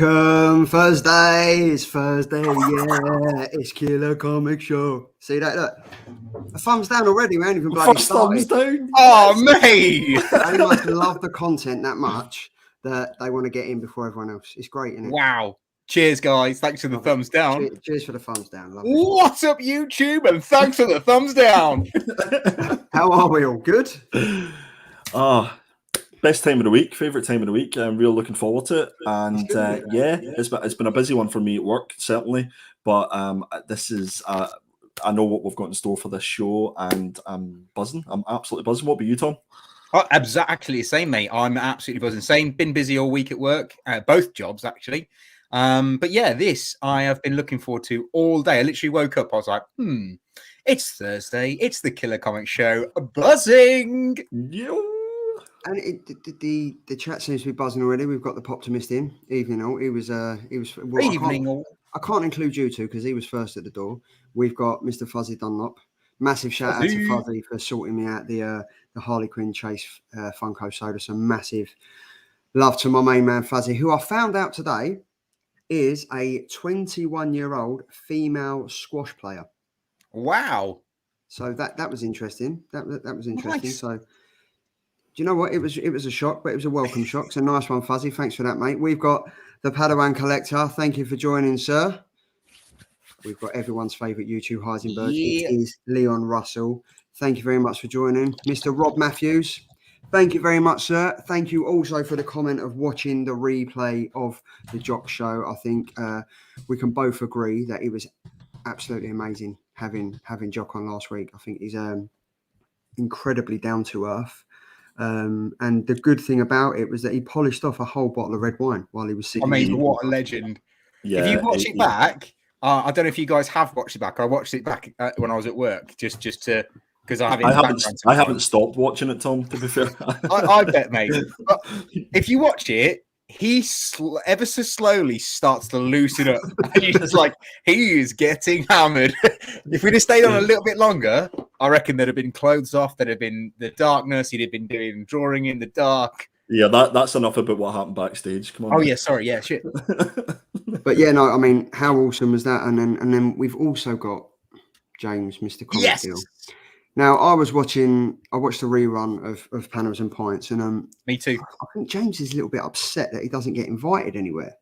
Welcome, Thursday. It's Thursday, yeah. It's Killer Comic Show. See that? Look, a thumbs down already. We ain't even bloody First started. thumbs down. Oh, mate! They must love the content that much that they want to get in before everyone else. It's great, isn't it? Wow. Cheers, guys. Thanks for the thumbs down. Cheers for the thumbs down. Love it. What's up, YouTube? And thanks for the thumbs down. How are we all? Good? Best time of the week, favourite time of the week. I'm really looking forward to it. And it's been a busy one for me at work, certainly. But this is, I know what we've got in store for this show, and I'm buzzing. I'm absolutely buzzing. What about you, Tom? Oh, exactly the same, mate. I'm absolutely buzzing. Same. Been busy all week at work, both jobs, actually. But yeah, this I have been looking forward to all day. I literally woke up. I was like, it's Thursday. It's the Killer Comic Show. Buzzing. Yo. And the chat seems to be buzzing already. We've got the Poptimist in. Evening all. He was. Well, Evening all. I can't include you two because he was first at the door. We've got Mr. Fuzzy Dunlop. Massive shout out to Fuzzy for sorting me out the Harley Quinn Chase Funko Soda. So massive love to my main man Fuzzy, who I found out today is a 21-year-old female squash player. Wow. So that was interesting. That was interesting. Nice. So. Do you know what? It was a shock, but it was a welcome shock. It's a nice one, Fuzzy. Thanks for that, mate. We've got the Padawan Collector. Thank you for joining, sir. We've got everyone's favourite YouTube Heisenberg. Yeah. It is Leon Russell. Thank you very much for joining. Mr. Rob Matthews. Thank you very much, sir. Thank you also for the comment of watching the replay of the Jock Show. I think we can both agree that it was absolutely amazing having Jock on last week. I think he's incredibly down to earth. And the good thing about it was that he polished off a whole bottle of red wine while he was sitting. I mean, what a legend. Yeah, if you watch it back, I don't know if you guys have watched it back. I watched it back when I was at work, just to because I haven't stopped watching it, Tom. To be fair, I bet, mate. But if you watch it, he ever so slowly starts to loosen up. He's like, he is getting hammered. If we'd have stayed on a little bit longer, I reckon there'd have been clothes off. There'd have been the darkness. He'd have been doing drawing in the dark. Yeah, that's enough about what happened backstage. Come on. Oh yeah, sorry, yeah, shit. But yeah, no, I mean, how awesome was that? And then we've also got James, Mr. Comic Deal. Now, I watched a rerun of Panels and Pints, and me too. I think James is a little bit upset that he doesn't get invited anywhere.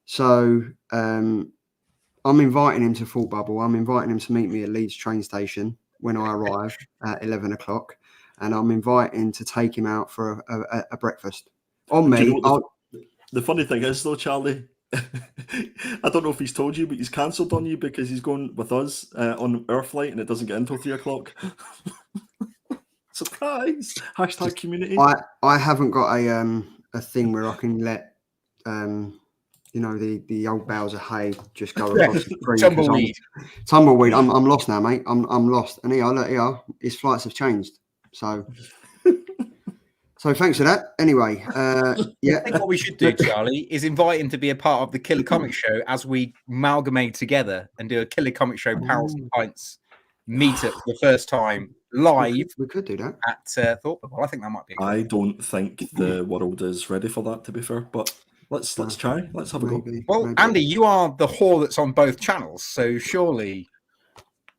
So I'm inviting him to Thought Bubble. I'm inviting him to meet me at Leeds train station when I arrive at 11 o'clock, and I'm inviting to take him out for a breakfast. On me. You know the funny thing is, though, Charlie, I don't know if he's told you, but he's cancelled on you because he's going with us on our flight and it doesn't get until 3 o'clock. Surprise! Hashtag community. I haven't got a thing where I can let the old bales of hay just go across the screen. Tumbleweed. I'm lost now, mate. I'm lost. And here, his flights have changed. So thanks for that. Anyway, yeah. I think what we should do, Charlie, is invite him to be a part of the Killer Comic Show as we amalgamate together and do a Killer Comic Show Panels and Pints meetup for the first time live. We could do that at Thought Bubble. I think that might be. I don't think the world is ready for that, to be fair. But let's try. Let's have a go. Well, maybe. Andy, you are the whore that's on both channels, so surely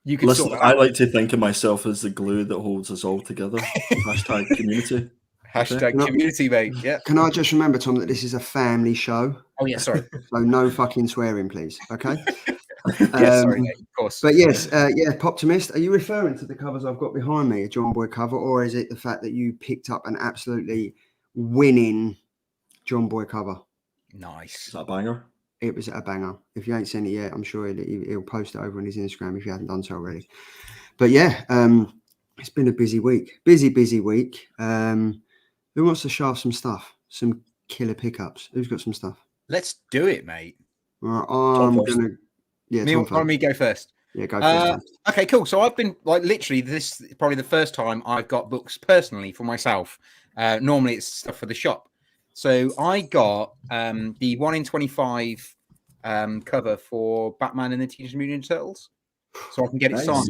you can. Listen, I like to think of myself as the glue that holds us all together. Hashtag community. Hashtag community, mate. Yeah. Can I just remember, Tom, that this is a family show? Oh, yeah, sorry. So no fucking swearing, please. Okay. Sorry, mate, of course. But yes, Poptimist. Are you referring to the covers I've got behind me, a John Boy cover, or is it the fact that you picked up an absolutely winning John Boy cover? Nice. Is that a banger? It was a banger. If you ain't seen it yet, I'm sure he'll post it over on his Instagram if you haven't done so already. But yeah, it's been a busy week. Busy week. Who wants to shove some stuff? Some killer pickups. Who's got some stuff? Let's do it, mate. Right, I'm gonna. Yeah, me go first. Yeah, go first. Okay, cool. So I've been literally this is probably the first time I've got books personally for myself. Normally it's stuff for the shop. So I got the 1 in 25 cover for Batman and the Teenage Mutant Ninja Turtles, so I can get it signed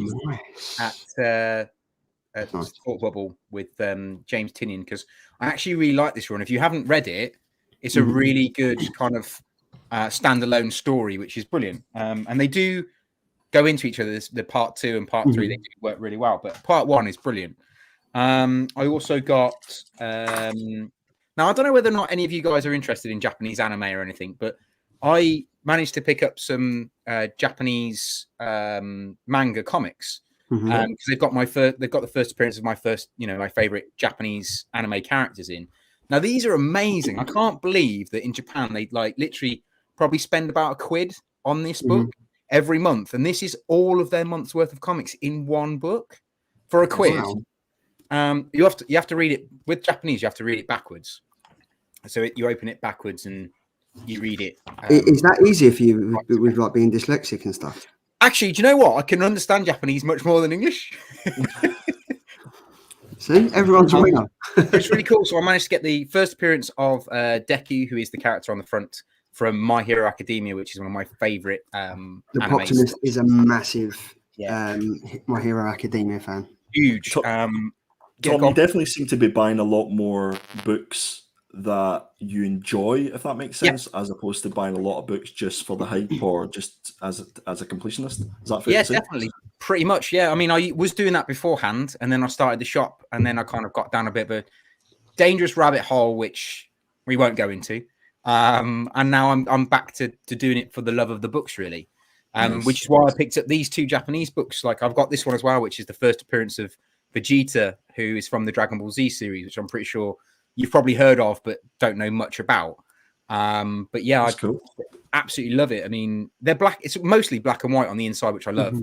at Thought Bubble with James Tynion, because I actually really like this run. If you haven't read it, it's a really good kind of standalone story, which is brilliant. And they do go into each other. The part 2 and part 3 they do work really well, but part 1 is brilliant. I also got now I don't know whether or not any of you guys are interested in Japanese anime or anything, but I managed to pick up some Japanese manga comics because they've got the first appearance of my favorite Japanese anime characters in. Now these are amazing. I can't believe that in Japan they like literally probably spend about £1 on this book every month, and this is all of their month's worth of comics in one book for £1. Wow. You have to read it with Japanese. You have to read it backwards. So you open it backwards and you read it. Is that easier for you with like being dyslexic and stuff? Actually, do you know what? I can understand Japanese much more than English. See, everyone's a winner. It's really cool. So I managed to get the first appearance of Deku, who is the character on the front from My Hero Academia, which is one of my favorite The Poptimist is a massive My Hero Academia fan. Huge. Tom, you definitely seem to be buying a lot more books that you enjoy, if that makes sense, as opposed to buying a lot of books just for the hype or just as a completionist. Is that fair to say? Definitely. Pretty much, yeah. I mean, I was doing that beforehand, and then I started the shop, and then I kind of got down a bit of a dangerous rabbit hole, which we won't go into. And now I'm back to doing it for the love of the books, really. Nice. Which is why I picked up these 2 Japanese books. Like I've got this one as well, which is the first appearance of Vegeta, who is from the Dragon Ball Z series, which I'm pretty sure you've probably heard of, but don't know much about. But yeah, I absolutely love it. I mean, they're black. It's mostly black and white on the inside, which I love.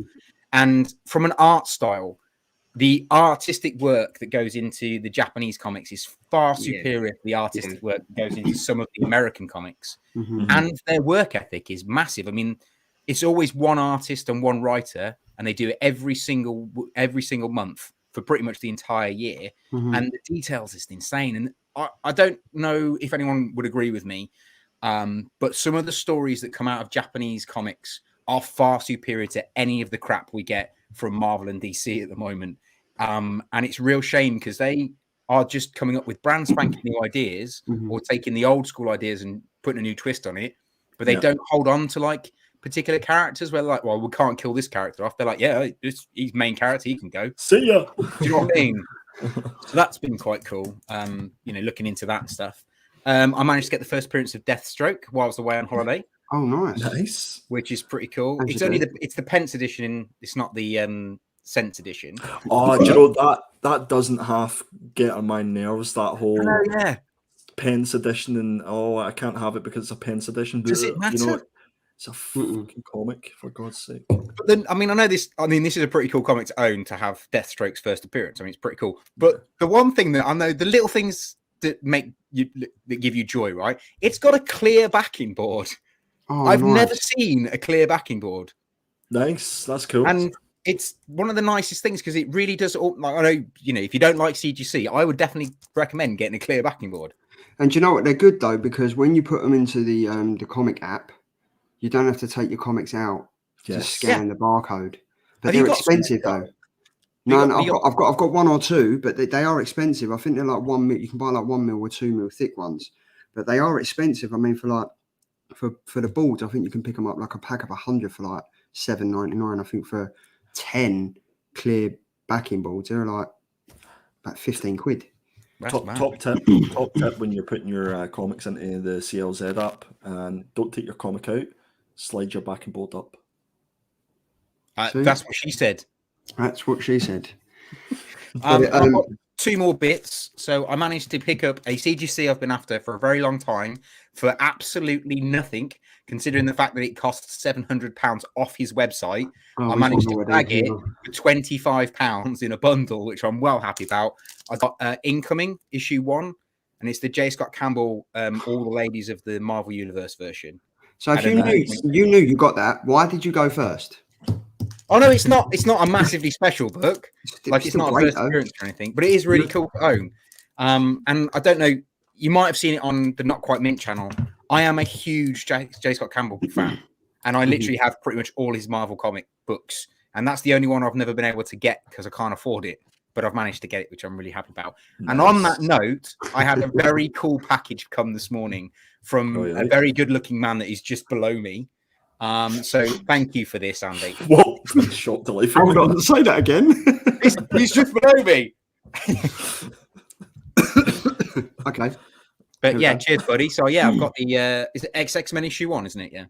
And from an art style, the artistic work that goes into the Japanese comics is far superior to the artistic work that goes into some of the American comics. And their work ethic is massive. I mean, it's always one artist and one writer, and they do it every single month for pretty much the entire year. And the details is insane. And I don't know if anyone would agree with me, but some of the stories that come out of Japanese comics are far superior to any of the crap we get from Marvel and DC at the moment. And it's a real shame because they are just coming up with brand spanking new ideas or taking the old school ideas and putting a new twist on it, but they don't hold on to like particular characters where like, well, we can't kill this character off. They're like, yeah, he's main character, he can go. See ya. Do you know what I mean? So that's been quite cool. Looking into that stuff. I managed to get the first appearance of Deathstroke while I was away on holiday. Oh, nice. Which is pretty cool. It's the Pence edition. It's not the Sense edition. Oh, do you know that doesn't half get on my nerves. That whole Pence edition, and I can't have it because it's a Pence edition. Does it matter? You know, it's a fucking comic, for God's sake. But then, I mean, I know this. I mean, this is a pretty cool comic to own, to have Deathstroke's first appearance. I mean, it's pretty cool. But the one thing that I know, the little things that give you joy, right? It's got a clear backing board. Oh, I've never seen a clear backing board. Nice, that's cool. And it's one of the nicest things because it really does. Like, I know, if you don't like CGC, I would definitely recommend getting a clear backing board. And you know what? They're good though, because when you put them into the comic app, you don't have to take your comics out to scan the barcode. But they're expensive though. No, I've got 1 or 2, but they are expensive. I think they're like 1 mil. You can buy like 1 mil or 2 mil thick ones, but they are expensive. I mean, for the boards, I think you can pick them up like a pack of 100 for like $7.99. I think for 10 clear backing boards, they're like about 15 quid. Top tip when you're putting your comics into the CLZ app, and don't take your comic out, slide your backing board up. That's what she said. That's what she said. I've got 2 more bits. So I managed to pick up a CGC I've been after for a very long time for absolutely nothing, considering the fact that it costs £700 off his website. I managed to bag it for £25 in a bundle, which I'm well happy about. I got Incoming issue 1, and it's the J. Scott Campbell, All the Ladies of the Marvel Universe version. So if you knew you got that, why did you go first? Oh no, it's not a massively special book. It's not a first appearance or anything, but it is really cool to own. And I don't know, you might have seen it on the Not Quite Mint channel. I am a huge J. Scott Campbell fan, and I literally have pretty much all his Marvel comic books, and that's the only one I've never been able to get because I can't afford it. but I've managed to get it, which I'm really happy about. And on that note, I had a very cool package come this morning from a very good-looking man that is just below me. So thank you for this, Andy. Whoa, short delay. Hold on, say that again. He's just below me. Okay. But yeah, cheers, buddy. So yeah, I've got the is it XX-Men issue 1, isn't it? Yeah.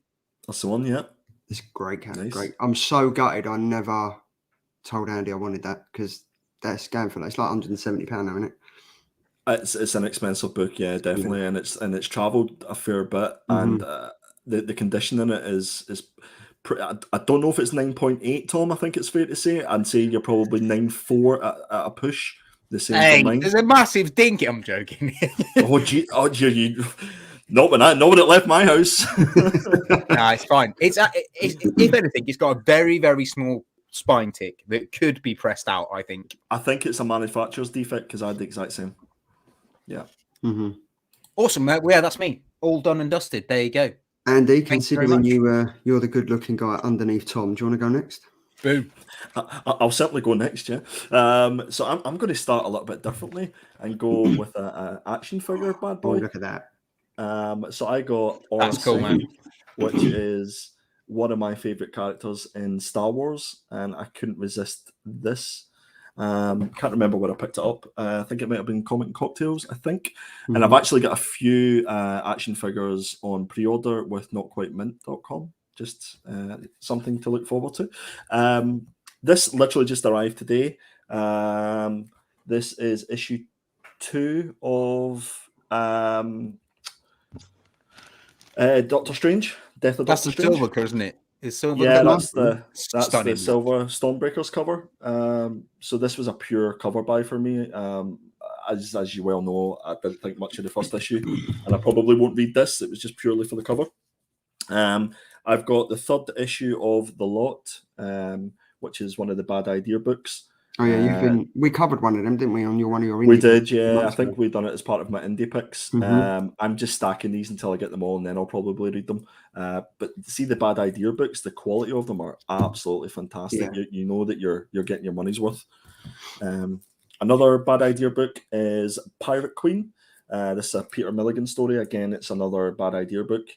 That's the one, yeah. It's great, cat. Nice. Great. I'm so gutted I never told Andy I wanted that, because that's going for that. It's like £170 now, isn't it? It's an expensive book, yeah, definitely, and it's travelled a fair bit, and the condition in it is I don't know if it's 9.8, Tom. I think it's fair to say, and say you're probably 9.4 at a push. The same Hey, for mine. there's a massive dink. I'm joking. you. Not when it left my house. Nah, it's fine. It's if anything, it's got a very, very small spine tick that could be pressed out, I think. I think it's a manufacturer's defect, because I had the exact same. Yeah. Mm-hmm. Awesome, mate. Well, yeah, that's me. All done and dusted. There you go. Andy, Thanks very considering you're the good-looking guy underneath Tom, do you want to go next? Boom. I'll certainly go next, yeah. So I'm going to start a little bit differently and go with an action figure bad boy. Oh, look at that. So I got That's cool, man. which is one of my favorite characters in Star Wars, and I couldn't resist this. Can't remember where I picked it up. I think it might have been Comic and Cocktails, I think. And I've actually got a few action figures on pre-order with notquitemint.com. Just something to look forward to. This literally just arrived today. This is issue 2 of Doctor Strange. Death of That's Doctor the Strange. silver cover, isn't it? Is silver? Yeah, cover? that's Stunning. the Silver Stormbreakers cover. So this was a pure cover buy for me. As you well know, I didn't think much of the first issue, and I probably won't read this. It was just purely for the cover. I've got the 3rd issue of The Lot, which is one of the Bad Idea books. Oh yeah, we covered one of them, didn't we, on one of your indie We did, yeah. months I think ago. we've done it as part of my indie picks. Mhm. I'm just stacking these until I get them all, and then I'll probably read them. But see, the Bad Idea books, the quality of them are absolutely fantastic. Yeah. You know that you're getting your money's worth. Another Bad Idea book is Pirate Queen. This is a Peter Milligan story. Again, it's another Bad Idea book.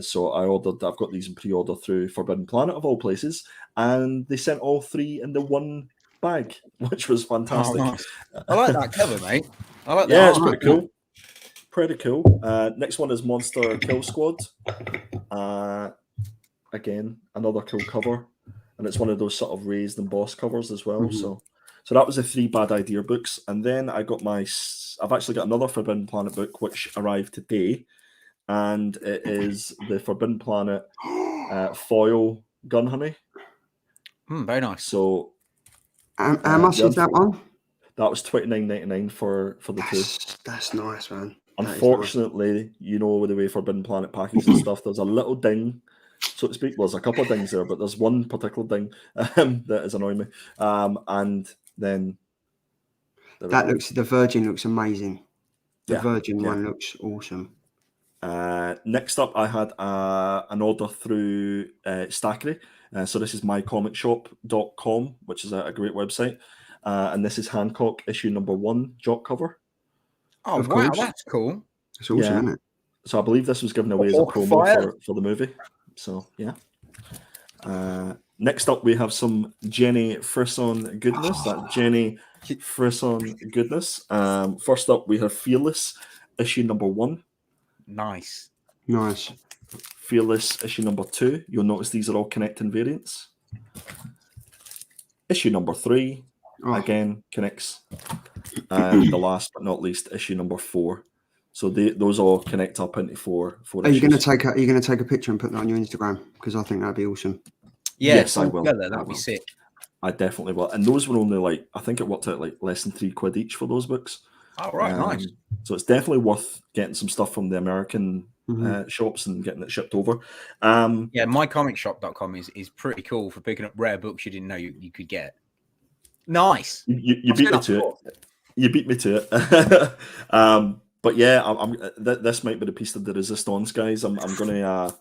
So I've got these in pre-order through Forbidden Planet of all places, and they sent all 3 in the one bag, which was fantastic. Oh, nice. I like that cover, mate. I like that. Yeah, it's art. pretty cool. Pretty cool. Next one is Monster Kill Squad. Again, another cool cover, and it's one of those sort of raised and boss covers as well. So that was the 3 Bad Idea books, and then I've actually got another Forbidden Planet book which arrived today, and it is the Forbidden Planet foil Gun Honey. Very nice. So How much is that one? that was $29.99 for the 2. That's nice, man. That is nice. Unfortunately, you know the way Forbidden Planet packages and stuff, there's a little ding, so to speak. Well, there's a couple of dings there, but there's one particular ding that is annoying me. And then the Virgin looks amazing. The Virgin one looks awesome. Next up, I had an order through Stackery. So this is mycomicshop.com, which is a great website. And this is Hancock issue number 1 jock cover. Oh, Of wow, course. that's cool. It's awesome, Yeah. isn't it? So I believe this was given away as a promo for the movie. So yeah. Next up, we have some Jenny Frisson goodness. That Jenny Frisson goodness. First up, we have Fearless issue number 1. Nice. Nice. Fearless issue number 2. You'll notice these are all connecting variants. Issue number 3. Again, connects. And the last but not least, issue number 4. So those all connect up into four Are you issues. going to take a picture and put that on your Instagram? Because I think that'd be awesome. Yeah, Yes, I will. That'd be sick. I definitely will. And those were only I think it worked out like less than £3 each for those books. Oh, right, nice. So it's definitely worth getting some stuff from the American shops and getting it shipped over. Yeah, mycomicshop.com is pretty cool for picking up rare books you didn't know you could get. Nice. You beat me to it. You beat me to it. But yeah, this might be the piece de resistance, guys. I'm gonna.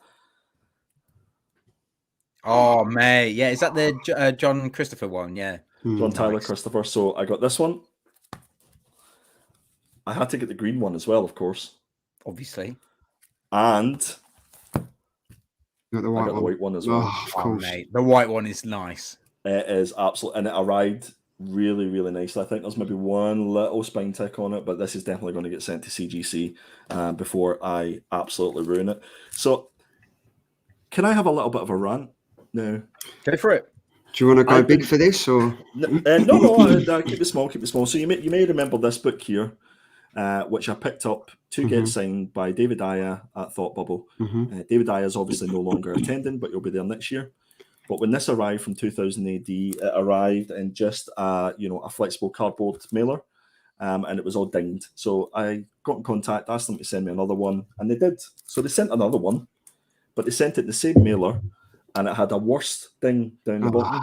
Oh, mate, yeah, is that the John Christopher one? Yeah. John Tyler Nice. Christopher. So I got this one. I had to get the green one as well, of course. Obviously. And You got the I white got the one. white one as well. Oh, of course. Mate, the white one is nice. It is absolute, and it arrived really, really nicely. I think there's maybe one little spine tick on it, but this is definitely going to get sent to CGC before I absolutely ruin it. So, can I have a little bit of a rant now? Go for it. Do you want to go big for this, or No, keep it small, keep it small. So you may remember this book here, which I picked up to get signed by David Dyer at Thought Bubble. David Dyer is obviously no longer attending, but he'll be there next year. But when this arrived from 2000 AD, it arrived in just a flexible cardboard mailer, and it was all dinged. So I got in contact, asked them to send me another one, and they did. So they sent another one, but they sent it in the same mailer, and it had a worse ding down the bottom.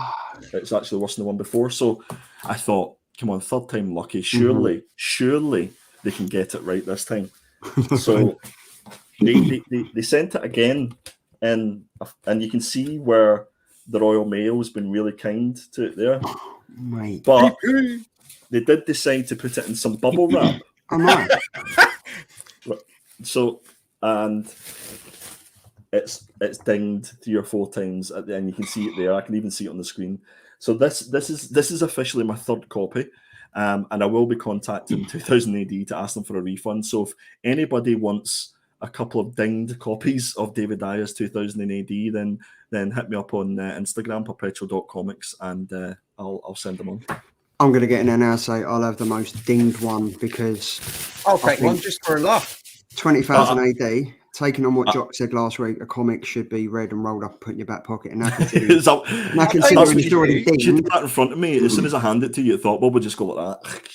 It's actually worse than the one before. So I thought, come on, third time lucky. Surely they can get it right this time. So they sent it again, and you can see where the Royal Mail has been really kind to it there. Mate. But they did decide to put it in some bubble wrap. I know. So, and it's dinged 3 or 4 times at the end. You can see it there. I can even see it on the screen. So this is officially my third copy. And I will be contacting 2000 AD to ask them for a refund. So if anybody wants a couple of dinged copies of David Dyer's 2000 AD, then hit me up on Instagram, perpetual.comics, and I'll send them on. I'm going to get in there now and say I'll have the most dinged one because I'll take one just for a laugh. 20,000 AD, taking on what Jock said last week, a comic should be read and rolled up and put in your back pocket. And now considering it's already You should do dinged. that in front of me. As soon as I hand it to you, Thought Bob would just go like that.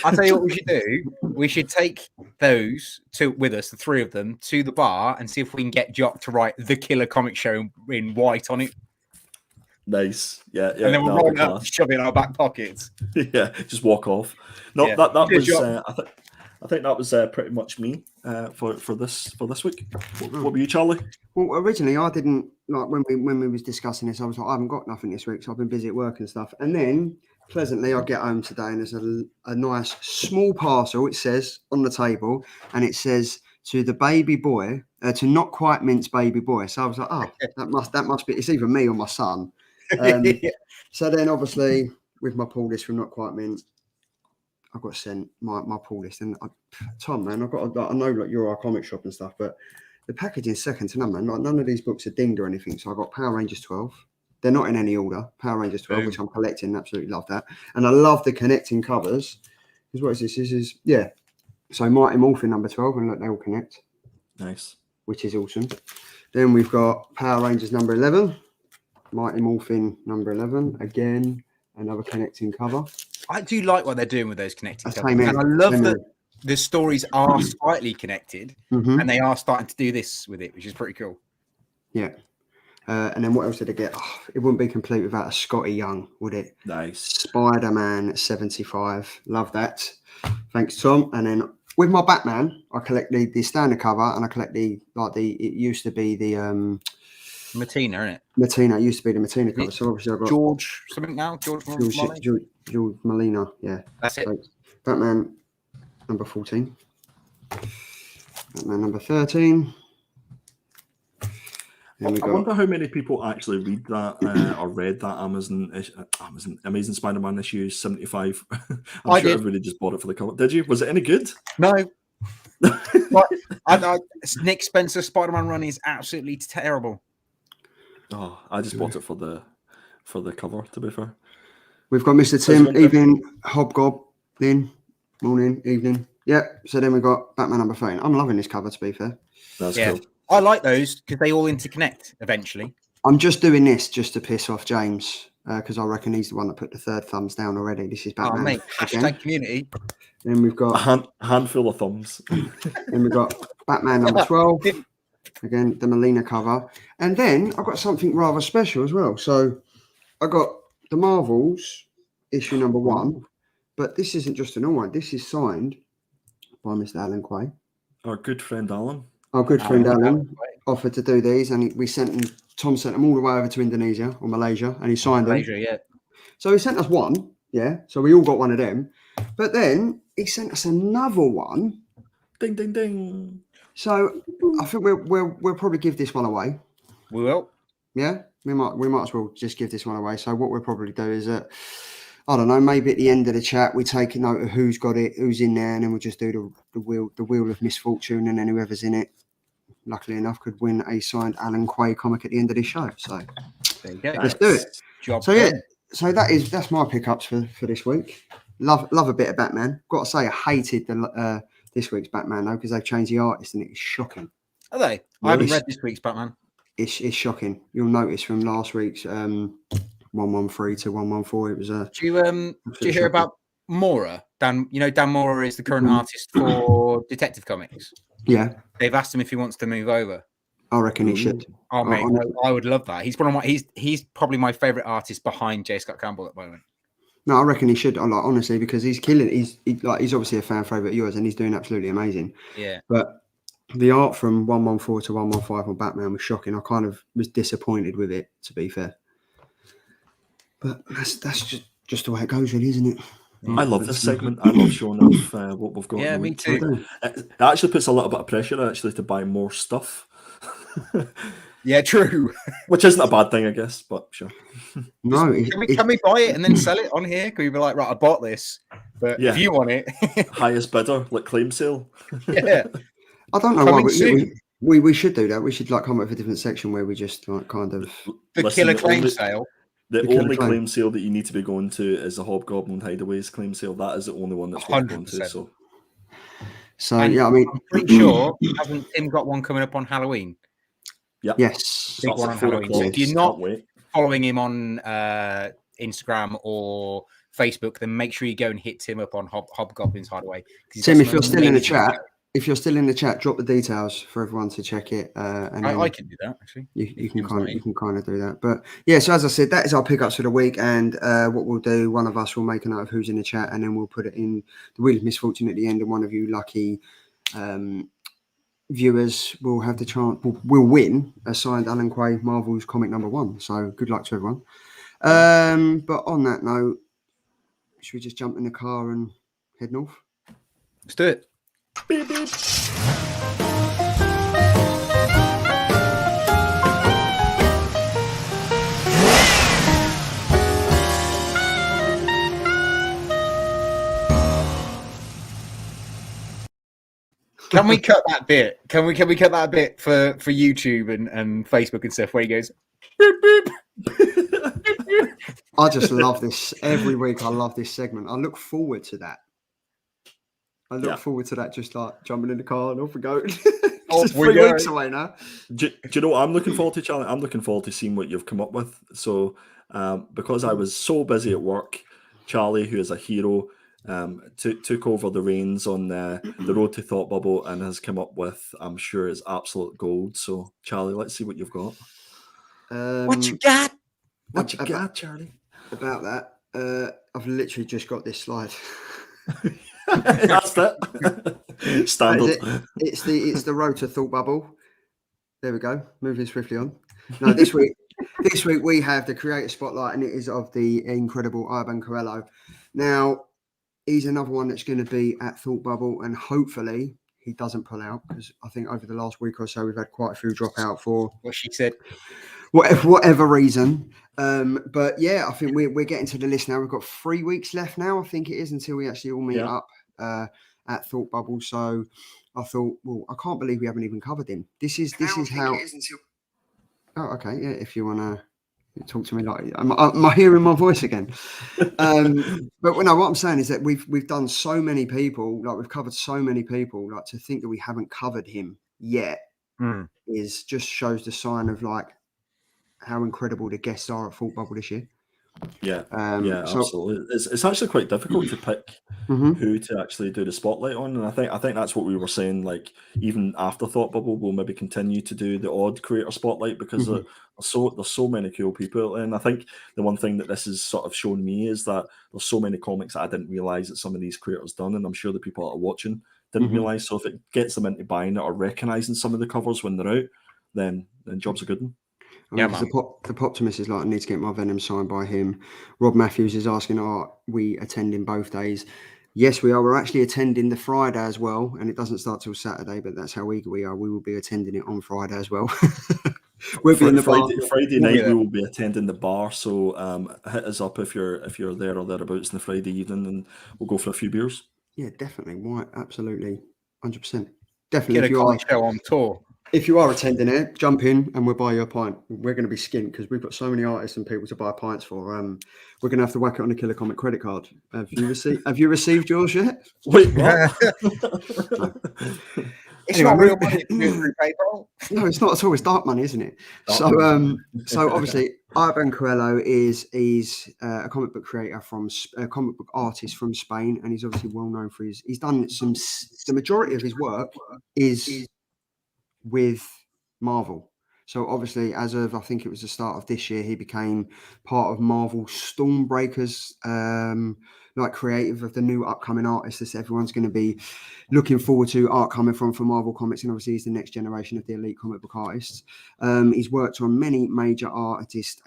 I'll tell you what we should do. We should take those with us, the 3 of them, to the bar and see if we can get Jock to write The Killer Comic Show in white on it. Nice. Yeah. And then we'll roll it up and shove it in our back pockets. Yeah, just walk off. No, Yeah. that was I think that was pretty much me for this week. What were you, Charlie? Well, originally I didn't like when we was discussing this. I was like, I haven't got nothing this week, so I've been busy at work and stuff. And then pleasantly, I get home today and there's a nice small parcel. It says on the table, and it says to the baby boy, to not quite mince baby boy. So I was like, oh, that must be. It's either me or my son. So then, obviously, with my pull list from Not Quite Mint, I got sent my pull list. And Tom, man, I know like you're our comic shop and stuff, but the packaging's second to none, man. Like, none of these books are dinged or anything. So I got Power Rangers 12. They're not in any order. Power Rangers 12, which I'm collecting. Absolutely love that. And I love the connecting covers. Because what is this? This is, yeah. So Mighty Morphin number 12, and look, they all connect. Nice. Which is awesome. Then we've got Power Rangers number 11. Mighty Morphin number 11. Again, another connecting cover. I do like what they're doing with those connecting covers. And I love that the stories are slightly connected, and they are starting to do this with it, which is pretty cool. Yeah. And then what else did I get? Oh, it wouldn't be complete without a Scotty Young, would it? Nice. Spider-Man 75. Love that. Thanks, Tom. And then with my Batman, I collect the standard cover, and I collect it used to be the Matina, isn't it? Matina. It used to be the Matina cover. So obviously I've got George something now. George Molina. Yeah. That's it. So Batman number 14. Batman number 13. I wonder how many people actually read that or read that Amazing Spider-Man issue 75. I'm sure everybody just bought it for the cover. Did you? Was it any good? No. Nick Spencer Spider-Man run is absolutely terrible. Oh, I just bought it for the cover, to be fair. We've got Mr. Tim, evening, Hobgoblin, morning, evening. Yep. So then we've got Batman number 13. I'm loving this cover, to be fair. That's cool. I like those because they all interconnect eventually. I'm just doing this just to piss off James because I reckon he's the one that put the third thumbs down already. This is Batman. Oh, mate. Hashtag community. Then we've got a handful of thumbs. Then we've got Batman number 12. Again, the Molina cover. And then I've got something rather special as well. So I got the Marvels issue number 1, but this isn't just an all one. This is signed by Mr. Alan Quay. Our good friend Alan. Our good friend Alan offered to do these, and Tom sent them all the way over to Indonesia or Malaysia, and he signed them. Yeah. So he sent us one, yeah. So we all got one of them, but then he sent us another one. Ding, ding, ding. So I think we'll probably give this one away. We will. Yeah, we might as well just give this one away. So what we'll probably do is that I don't know, maybe at the end of the chat we take a note of who's got it, who's in there, and then we'll just do the wheel of misfortune, and then whoever's in it, luckily enough, could win a signed Alan Quay comic at the end of this show. So there you go. Let's do it. Job so done. yeah, so that's my pickups for this week. Love a bit of Batman. Got to say, I hated the this week's Batman though, because they've changed the artist and it's shocking. Are they? I haven't read this week's Batman. It's shocking. You'll notice from last week's 113 to 114. It was Do you hear about Mora? Dan Mora is the current artist for Detective Comics. Yeah. They've asked him if he wants to move over. I reckon he should. Oh mate, I would love that. He's one of my he's probably my favorite artist behind J. Scott Campbell at the moment. No, I reckon he should. Honestly, because he's killing. He's obviously a fan favorite of yours, and he's doing absolutely amazing. Yeah. But the art from 114 to 115 on Batman was shocking. I kind of was disappointed with it, to be fair. But that's just the way it goes, really, isn't it? I love this segment. I love showing off what we've got. Yeah, me too. It actually puts a little bit of pressure actually to buy more stuff. Yeah, true. Which isn't a bad thing, I guess, but sure. No, can we buy it and then sell it on here? Can we be like, right, I bought this, but if you want it, highest bidder, like claim sale. Yeah. I don't know why we should do that. We should come up with a different section where we just kind of killer claim sale. The only claim sale that you need to be going to is the Hobgoblin Hideaways claim sale. That is the only one that's worth going to. So yeah, I mean, I'm pretty sure hasn't Tim got one coming up on Halloween? Yeah. Yes. Big one on Halloween. So if you're not following him on Instagram or Facebook, then make sure you go and hit Tim up on Hobgoblin's Hideaway. Tim, if you're still in the chat, drop the details for everyone to check it. And I can do that actually. You can kind of do that. But yeah, so as I said, that is our pickups for the week. And what we'll do, one of us will make a note of who's in the chat, and then we'll put it in the Wheel of Misfortune at the end. And one of you lucky viewers will have the chance. Will win a signed Alan Quay Marvel's comic #1. So good luck to everyone. But on that note, should we just jump in the car and head north? Let's do it. Beep, beep. Can we cut that bit? Can we cut that bit for YouTube and Facebook and stuff where he goes beep, beep. I just love this every week. I love this segment. I look forward to that. Forward to that, just like jumping in the car and off we go. It's 3 weeks away now. Do you know what I'm looking forward to, Charlie? I'm looking forward to seeing what you've come up with. So, because I was so busy at work, Charlie, who is a hero, took over the reins on the road to Thought Bubble and has come up with, I'm sure, is absolute gold. So, Charlie, let's see what you've got. What you got? What you got, Charlie? About that, I've literally just got this slide. That's it. Standard. It's the road to Thought Bubble. There we go. Moving swiftly on. No, this week we have the creator spotlight, and it is of the incredible Iban Coello. Now, he's another one that's going to be at Thought Bubble, and hopefully he doesn't pull out, because I think over the last week or so we've had quite a few drop out for what she said. Whatever reason. But yeah, I think we're getting to the list now. We've got 3 weeks left now, I think it is, until we actually all meet up at Thought Bubble. So I thought, well, I can't believe we haven't even covered him. This is how. Oh, okay. Yeah, if you want to talk to me, like, am I hearing my voice again? But no, what I'm saying is that we've done so many people, like we've covered so many people, like to think that we haven't covered him yet is just shows the sign of like how incredible the guests are at Thought Bubble this year. Yeah, absolutely. It's actually quite difficult to pick who to actually do the spotlight on, and I think that's what we were saying. Like even after Thought Bubble, we'll maybe continue to do the odd creator spotlight because there's so many cool people, and I think the one thing that this has sort of shown me is that there's so many comics that I didn't realize that some of these creators done, and I'm sure the people that are watching didn't realize. So if it gets them into buying it or recognizing some of the covers when they're out, then jobs are good. I mean, 'cause the Poptimus is like, I need to get my Venom signed by him. Rob Matthews is asking, are we attending both days? Yes, we are. We're actually attending the Friday as well, and it doesn't start till Saturday, but that's how eager we are. We will be attending it on Friday as well. We'll be in the Friday night. We will be attending the bar, so hit us up if you're there or thereabouts on the Friday evening, and we'll go for a few beers. Yeah, definitely. Why? Absolutely, 100%. Definitely. Get a comic show on tour. If you are attending it, jump in and we'll buy you a pint. We're going to be skint because we've got so many artists and people to buy pints for. We're going to have to whack it on a Killer Comic credit card. Have you received yours yet? Wait, what? It's not real money through PayPal. No, it's not at all. It's dark money, isn't it? So obviously, Iban Coello is a comic book creator a comic book artist from Spain, and he's obviously well known for he's done the majority of his work is with Marvel. So obviously, as of I think it was the start of this year, he became part of Marvel Stormbreakers, like creative of the new upcoming artists that everyone's going to be looking forward to art coming from for Marvel Comics, and obviously he's the next generation of the elite comic book artists. He's worked on many major artists,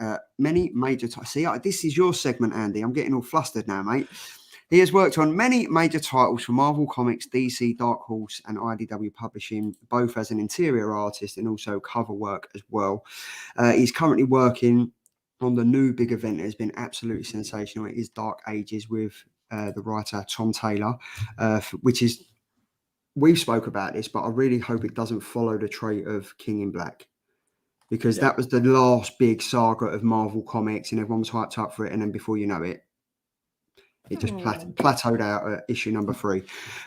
See, this is your segment, Andy. I'm getting all flustered now, mate. He has worked on many major titles for Marvel Comics, DC, Dark Horse, and IDW Publishing, both as an interior artist and also cover work as well. He's currently working on the new big event that has been absolutely sensational. It is Dark Ages with the writer Tom Taylor, which is, we've spoke about this, but I really hope it doesn't follow the trait of King in Black, because that was the last big saga of Marvel Comics and everyone was hyped up for it, and then before you know it, it just plateaued out at issue number 3.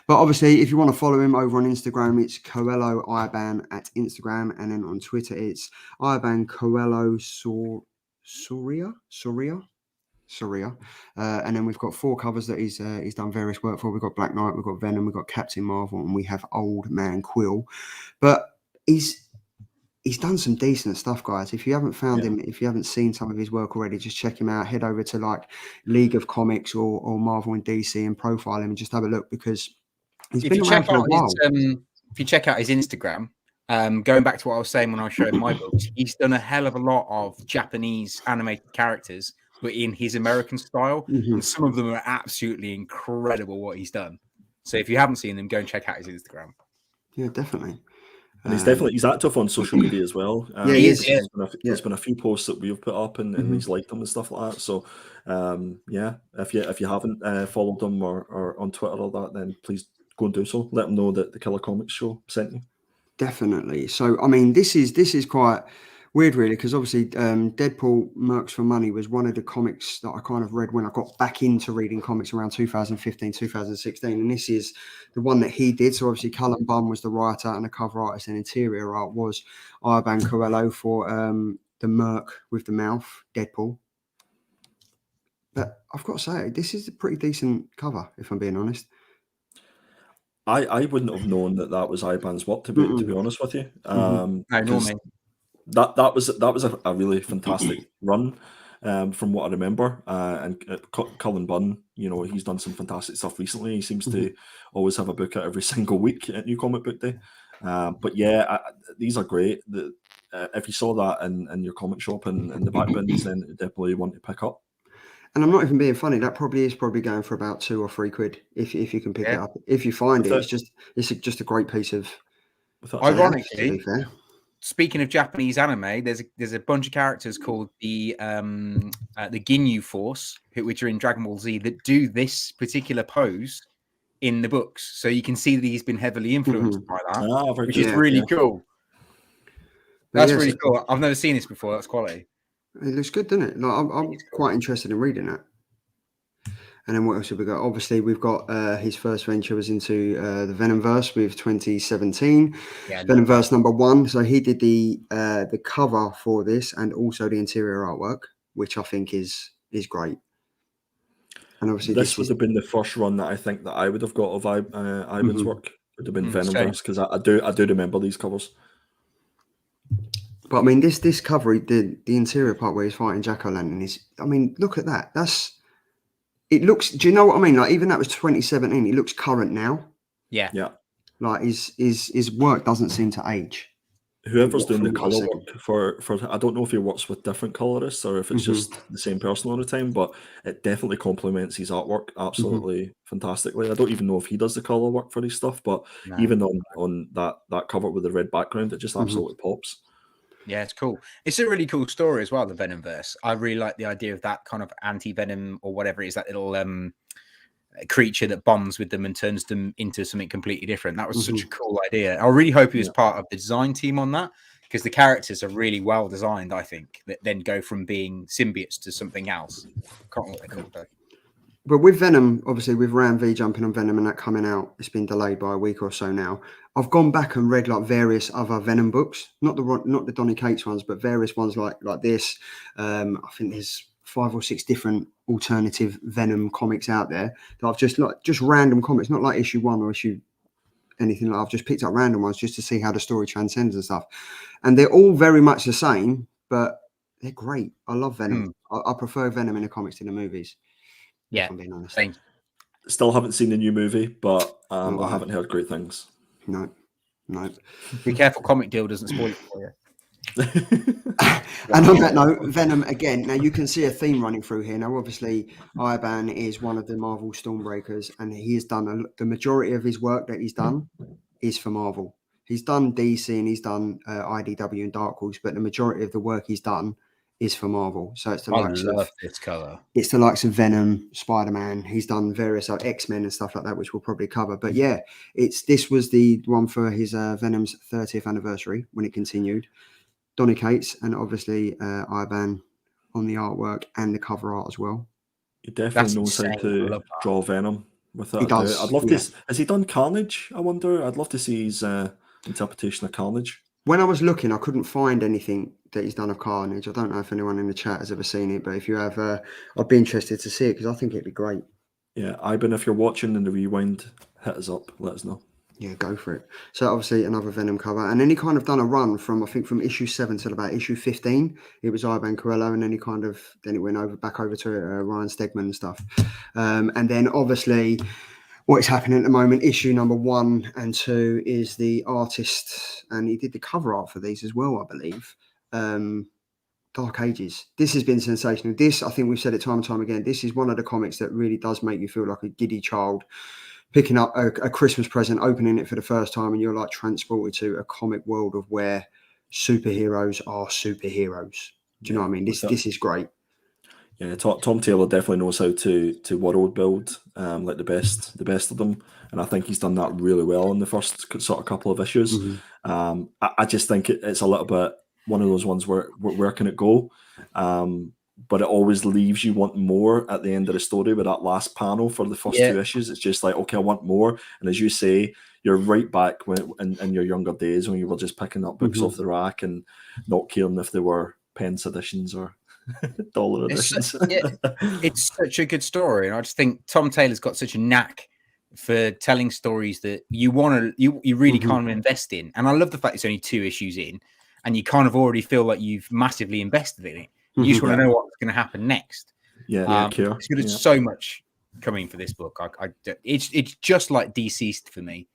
But obviously, if you want to follow him over on Instagram, it's Coello Iban at Instagram. And then on Twitter, it's Iban Coello Soria. And then we've got 4 covers that he's done various work for. We've got Black Knight, we've got Venom, we've got Captain Marvel, and we have Old Man Quill. But he's done some decent stuff, guys. If you haven't found him, if you haven't seen some of his work already, just check him out. Head over to like League of Comics or Marvel and DC and profile him and just have a look, because he's been around for a while. If you check out his Instagram, going back to what I was saying when I was showing my books, he's done a hell of a lot of Japanese animated characters, but in his American style. And some of them are absolutely incredible what he's done. So if you haven't seen them, go and check out his Instagram. Yeah, definitely. And he's active on social media as well. He is. There's been a few posts that we've put up, and he's liked them and stuff like that. So, if you haven't followed him or on Twitter or that, then please go and do so. Let him know that the Killer Comics Show sent you. Definitely. So, I mean, this is quite weird, really, because obviously Deadpool Mercs for Money was one of the comics that I kind of read when I got back into reading comics around 2015, 2016. And this is the one that he did. So obviously Callum Bunn was the writer, and the cover artist and interior art was Iban Coello for the Merc with the mouth, Deadpool. But I've got to say, this is a pretty decent cover, if I'm being honest. I wouldn't have known that was Iban's work, to be honest with you. That was a really fantastic run, from what I remember. And Cullen Bunn, he's done some fantastic stuff recently. He seems to always have a book out every single week at New Comic Book Day. But yeah, these are great. If you saw that in your comic shop and in the back bins, then definitely want to pick up. And I'm not even being funny. That probably going for about £2 or £3 if you can pick it up. If you find it, it's just a great piece of. Ironically, speaking of Japanese anime, there's a bunch of characters called the Ginyu Force, which are in Dragon Ball Z, that do this particular pose in the books. So you can see that he's been heavily influenced by that, which is really cool. That's really cool. I've never seen this before. That's quality. It looks good, doesn't it? Like, I'm quite interested in reading that. And then what else have we got? Obviously, we've got his first venture was into the Venomverse with 2017. Venomverse number 1. So he did the cover for this and also the interior artwork, which I think is great. And obviously, this would have been the first run that I think that I would have got of Ivan's work. Would have been Venomverse, because I do remember these covers. But I mean, this cover, the interior part where he's fighting Jack-O-Lantern is, I mean, look at that. It looks, do you know what I mean? Like, even that was 2017, it looks current now. Yeah. Like his work doesn't seem to age. whoever's doing the from what I've color seen. work for I don't know if he works with different colorists or if it's just the same person all the time, but it definitely complements his artwork absolutely fantastically. I don't even know if he does the color work for his stuff, but No. even on that cover with the red background, it just absolutely pops. Yeah, it's cool. It's a really cool story as well, the Venomverse. I really like the idea of that kind of anti-venom or whatever it is, that little creature that bonds with them and turns them into something completely different. That was such a cool idea. I really hope he was part of the design team on that, because the characters are really well designed, I think, that then go from being symbiotes to something else. Can't remember what they're called though. But with Venom, obviously with Ram V jumping on Venom and that coming out, it's been delayed by a week or so now. I've gone back and read like various other Venom books, not the Donny Cates ones, but various ones like this. I think there's 5 or 6 different alternative Venom comics out there that I've just random comics, not like issue 1 or issue anything like. I've just picked up random ones just to see how the story transcends and stuff, and they're all very much the same, but they're great. I love Venom. I prefer Venom in the comics to the movies. Yeah, if I'm being honest. same. Still haven't seen the new movie, but I right. haven't heard great things. No. Be careful, Comic Deal doesn't spoil it for you. And on that note, Venom again. Now you can see a theme running through here. Now, obviously, Iban is one of the Marvel Stormbreakers, and he has done the majority of his work that he's done is for Marvel. He's done DC and he's done IDW and Dark Horse, but the majority of the work he's done is for Marvel. So it's the likes of this color. It's the likes of Venom, Spider-Man. He's done various X-Men and stuff like that, which we'll probably cover. But yeah, this was the one for his Venom's 30th anniversary when it continued. Donny Cates and obviously Iban on the artwork and the cover art as well. He definitely knows how to draw Venom with that. He does. I'd love to. Has he done Carnage? I wonder. I'd love to see his interpretation of Carnage. When I was looking, I couldn't find anything that he's done of Carnage. I don't know if anyone in the chat has ever seen it, but if you have, I'd be interested to see it because I think it'd be great. Yeah, Iban, if you're watching in the rewind, hit us up. Let us know. Yeah, go for it. So obviously another Venom cover, and then he kind of done a run from I think from issue 7 till about issue 15. It was Iban Coello, and then it went back over to Ryan Stegman and stuff. And then obviously what is happening at the moment, issue number 1 and 2 is the artist, and he did the cover art for these as well, I believe. Dark Ages. This has been sensational. This, I think we've said it time and time again, this is one of the comics that really does make you feel like a giddy child picking up a Christmas present, opening it for the first time, and you're like transported to a comic world of where superheroes are superheroes. Do you know what I mean? This is great. Yeah, Tom Taylor definitely knows how to world build like the best of them, and I think he's done that really well in the first sort of couple of issues. I just think it's a little bit one of those ones where can it go? But it always leaves you wanting more at the end of the story with that last panel for the first 2 issues. It's just like, okay, I want more. And as you say, you're right back in your younger days when you were just picking up books off the rack and not caring if they were pence editions or dollar editions. It's such a good story. And I just think Tom Taylor's got such a knack for telling stories that you really kind of invest in. And I love the fact it's only 2 issues in and you kind of already feel like you've massively invested in it. You just want to know what's going to happen next. There's so much coming for this book. It's just like Deceased for me.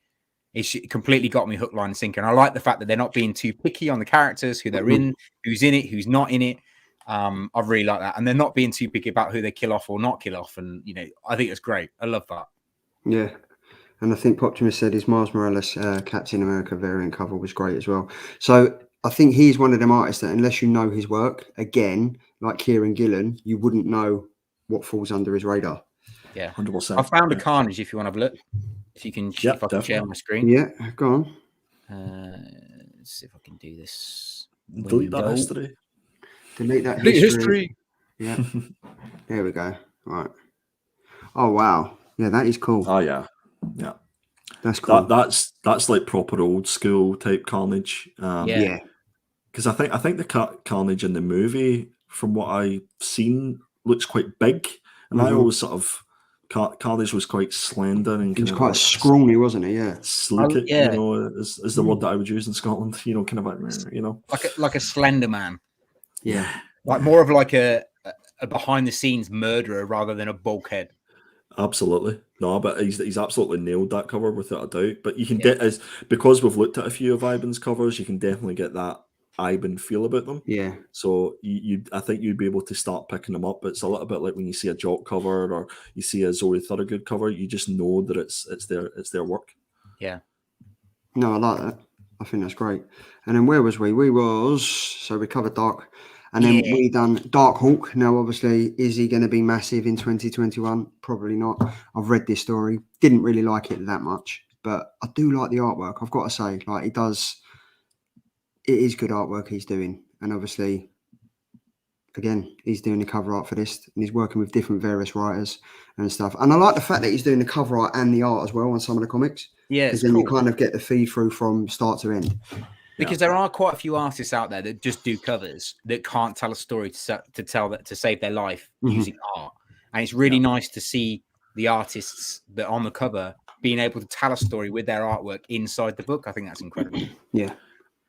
It's completely got me hook, line, and sinker. And I like the fact that they're not being too picky on the characters, who they're in, who's in it, who's not in it. I really like that. And they're not being too picky about who they kill off or not kill off. And, I think it's great. I love that. Yeah. And I think Poptimus said his Miles Morales Captain America variant cover was great as well. So I think he's one of them artists that unless you know his work, again, like Kieran Gillen, you wouldn't know what falls under his radar. Yeah, 100%. I found a Carnage if you want to have a look. If you can, if I can share my screen. Yeah, go on. Let's see if I can do this. Delete that history. Delete that history. Yeah. There we go. Right. Oh, wow. Yeah, that is cool. Oh, yeah. Yeah. That's cool. That's like proper old school type Carnage. Yeah. Because I think the Carnage in the movie, from what I've seen, looks quite big, and I always sort of Carnage was quite slender and he was quite scrawny, wasn't he? Yeah, sleek. Is the word that I would use in Scotland. Kind of like a slender man. Yeah, like more of like a behind the scenes murderer rather than a bulkhead. Absolutely. No, but he's absolutely nailed that cover without a doubt. But you can get as because we've looked at a few of Iban's covers, you can definitely get that Iban feel about them. Yeah. So I think you'd be able to start picking them up. It's a little bit like when you see a Jock cover or you see a Zoe Thorogood cover, you just know that it's their work. Yeah. No, I like that. I think that's great. And then where was we? We covered Dark, and then we done Darkhawk. Now, obviously, is he going to be massive in 2021? Probably not. I've read this story. Didn't really like it that much, but I do like the artwork. I've got to say, like he does. It is good artwork he's doing, and obviously, again, he's doing the cover art for this, and he's working with different various writers and stuff. And I like the fact that he's doing the cover art and the art as well on some of the comics. Yeah, because then you kind of get the feed through from start to end. Because there are quite a few artists out there that just do covers that can't tell a story to save their life using art, and it's really nice to see the artists that are on the cover being able to tell a story with their artwork inside the book. I think that's incredible. Yeah.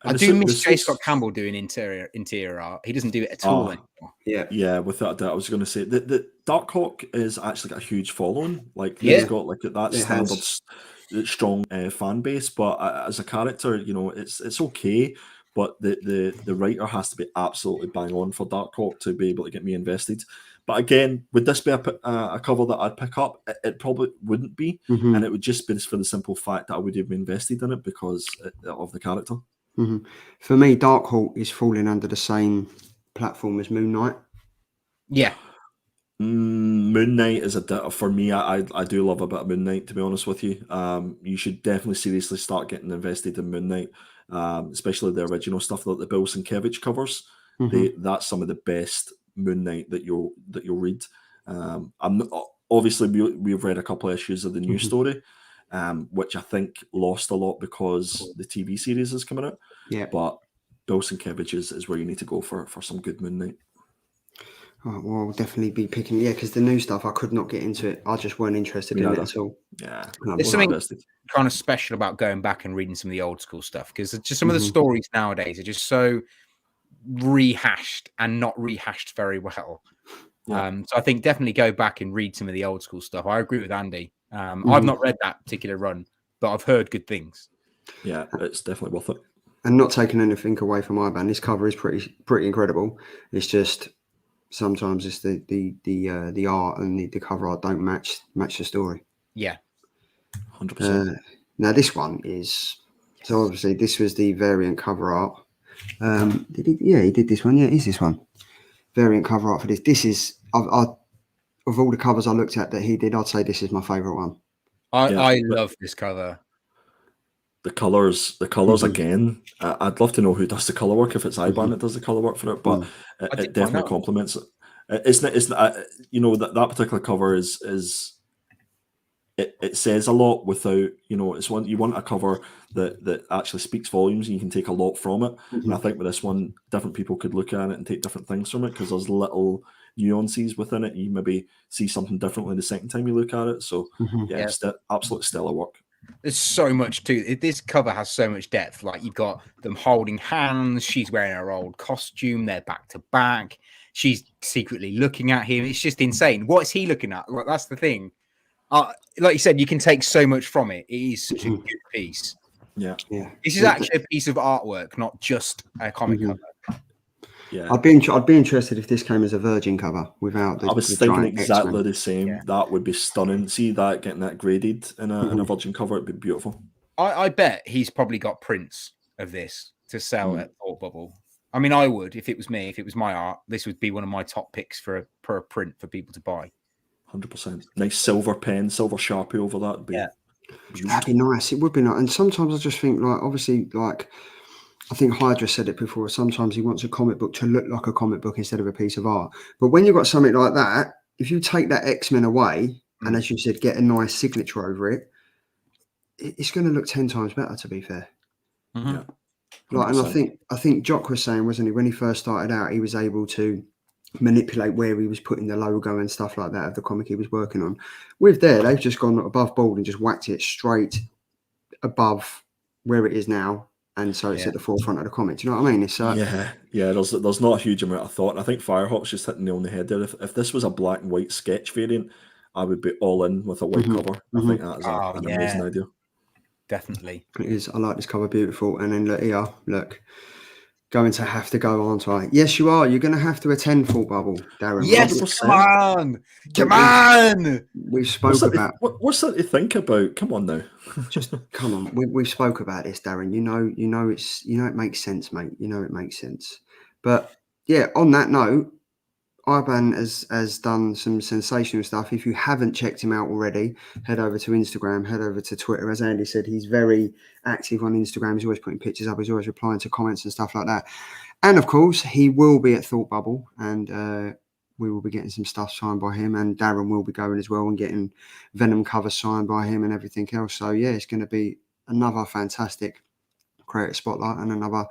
I do miss J. Scott Campbell doing interior art. He doesn't do it at all anymore. Yeah, without a doubt. I was going to say that the Darkhawk is actually got a huge following. Like he's got like that standard strong fan base. But as a character, you know, it's okay. But the writer has to be absolutely bang on for Darkhawk to be able to get me invested. But again, would this be a cover that I'd pick up? It probably wouldn't be, and it would just be for the simple fact that I would have been invested in it because of the character. For me, Darkhawk is falling under the same platform as Moon Knight. Yeah. Moon Knight is for me. I do love a bit of Moon Knight, to be honest with you. You should definitely seriously start getting invested in Moon Knight, especially the original stuff like the Bill Sienkiewicz covers. That's some of the best Moon Knight that you'll read. Obviously we've read a couple of issues of the new story. Which I think lost a lot because the TV series is coming out. Yeah. But Bill Sienkiewicz is where you need to go for some good Moon Knight. Oh, well, I'll definitely be picking. Yeah, because the new stuff, I could not get into it. I just weren't interested in it at all. Yeah. There's something kind of special about going back and reading some of the old school stuff because just some of the stories nowadays are just so rehashed and not rehashed very well. Yeah. So I think definitely go back and read some of the old school stuff. I agree with Andy. I've not read that particular run, but I've heard good things. Yeah, it's definitely worth it. And not taking anything away from Iban, this cover is pretty incredible. It's just sometimes it's the art and the cover art don't match the story. Yeah, 100%. Now this one is so obviously this was the variant cover art. He did this one. Yeah, it is this one. Variant cover art for this. This is of all the covers I looked at that he did, I'd say this is my favourite one. I love this cover. The colours again. I'd love to know who does the colour work. If it's Iban that does the colour work for it, but it definitely complements it. It's not. You know that particular cover is. It says a lot without, you know, it's one you want a cover that actually speaks volumes and you can take a lot from it. And I think with this one, different people could look at it and take different things from it because there's little nuances within it. You maybe see something differently the second time you look at it. So it's absolute stellar work. There's so much too. This cover has so much depth. Like you've got them holding hands. She's wearing her old costume. They're back to back. She's secretly looking at him. It's just insane. What is he looking at? Well, that's the thing. Like you said, you can take so much from it. It is such a good piece. Yeah. This is actually a piece of artwork, not just a comic cover. Yeah, I'd be interested if this came as a Virgin cover without. I was thinking exactly X-Men. the same. Yeah. That would be stunning. See that getting that graded in a Virgin cover, it'd be beautiful. I bet he's probably got prints of this to sell at Thought Bubble. I mean, I would if it was me. If it was my art, this would be one of my top picks for a print for people to buy. 100%. Nice silver pen, silver Sharpie over that. That'd be nice. It would be nice. And sometimes I just think, like, obviously, like, I think Hydra said it before. Sometimes he wants a comic book to look like a comic book instead of a piece of art. But when you've got something like that, if you take that X-Men away and, as you said, get a nice signature over it, it's going to look 10 times better. To be fair, yeah. Like, and I think Jock was saying, wasn't he, when he first started out, he was able to manipulate where he was putting the logo and stuff like that of the comic he was working on. With they've just gone above board and just whacked it straight above where it is now, and so it's at the forefront of the comic. Do you know what I mean? It's there's not a huge amount of thought, and I think Firehawk's just hit the nail on the head there. If this was a black and white sketch variant, I would be all in with a white cover. I think that is an amazing idea. Definitely. It is. I like this cover, beautiful. And then look here, look. Going to have to go, aren't I? Yes, you are. You're going to have to attend Thought Bubble, Darren. Yes, 100%. come on. Come on. We spoke about... What's that to think about? Come on now. Just come on. We spoke about this, Darren. You know it makes sense, mate. You know it makes sense. But yeah, on that note, Iban has done some sensational stuff. If you haven't checked him out already, head over to Instagram, head over to Twitter. As Andy said, he's very active on Instagram. He's always putting pictures up. He's always replying to comments and stuff like that. And of course, he will be at Thought Bubble, and we will be getting some stuff signed by him. And Darren will be going as well and getting Venom covers signed by him and everything else. So yeah, it's going to be another fantastic creator spotlight and another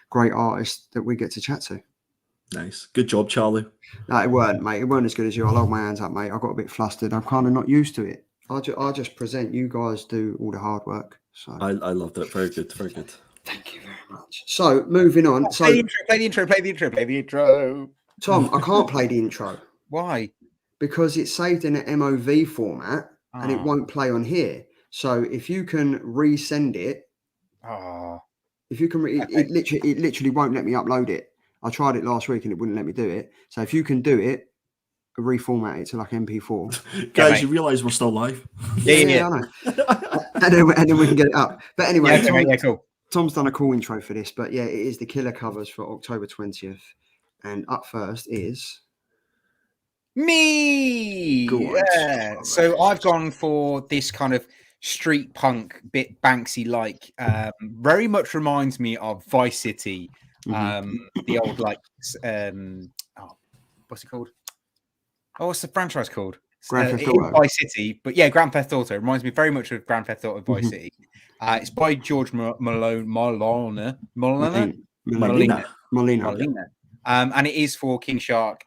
great artist that we get to chat to. Nice. Good job, Charlie. No, it weren't, mate. It weren't as good as you. I'll hold my hands up, mate. I got a bit flustered. I'm kind of not used to it. I just present. You guys do all the hard work. So I loved it. Very good. Very good. Thank you very much. So moving on. So play the intro. Tom, I can't play the intro. Why? Because it's saved in an MOV format and it won't play on here. So if you can resend it, if you can, it literally won't let me upload it. I tried it last week and it wouldn't let me do it. So if you can do it, reformat it to like MP4. Guys, you realise we're still live? Yeah. I know. and then we can get it up. But anyway, cool. Tom's done a cool intro for this. But yeah, it is the killer covers for October 20th. And up first is... me. Yeah. So I've gone for this kind of street punk, bit Banksy-like. Very much reminds me of Vice City. The old what's it called? Oh, what's the franchise called? Grand Theft Auto. Vice City, but yeah, Grand Theft Auto reminds me very much of Grand Theft Auto Vice City. It's by George Molina. And it is for King Shark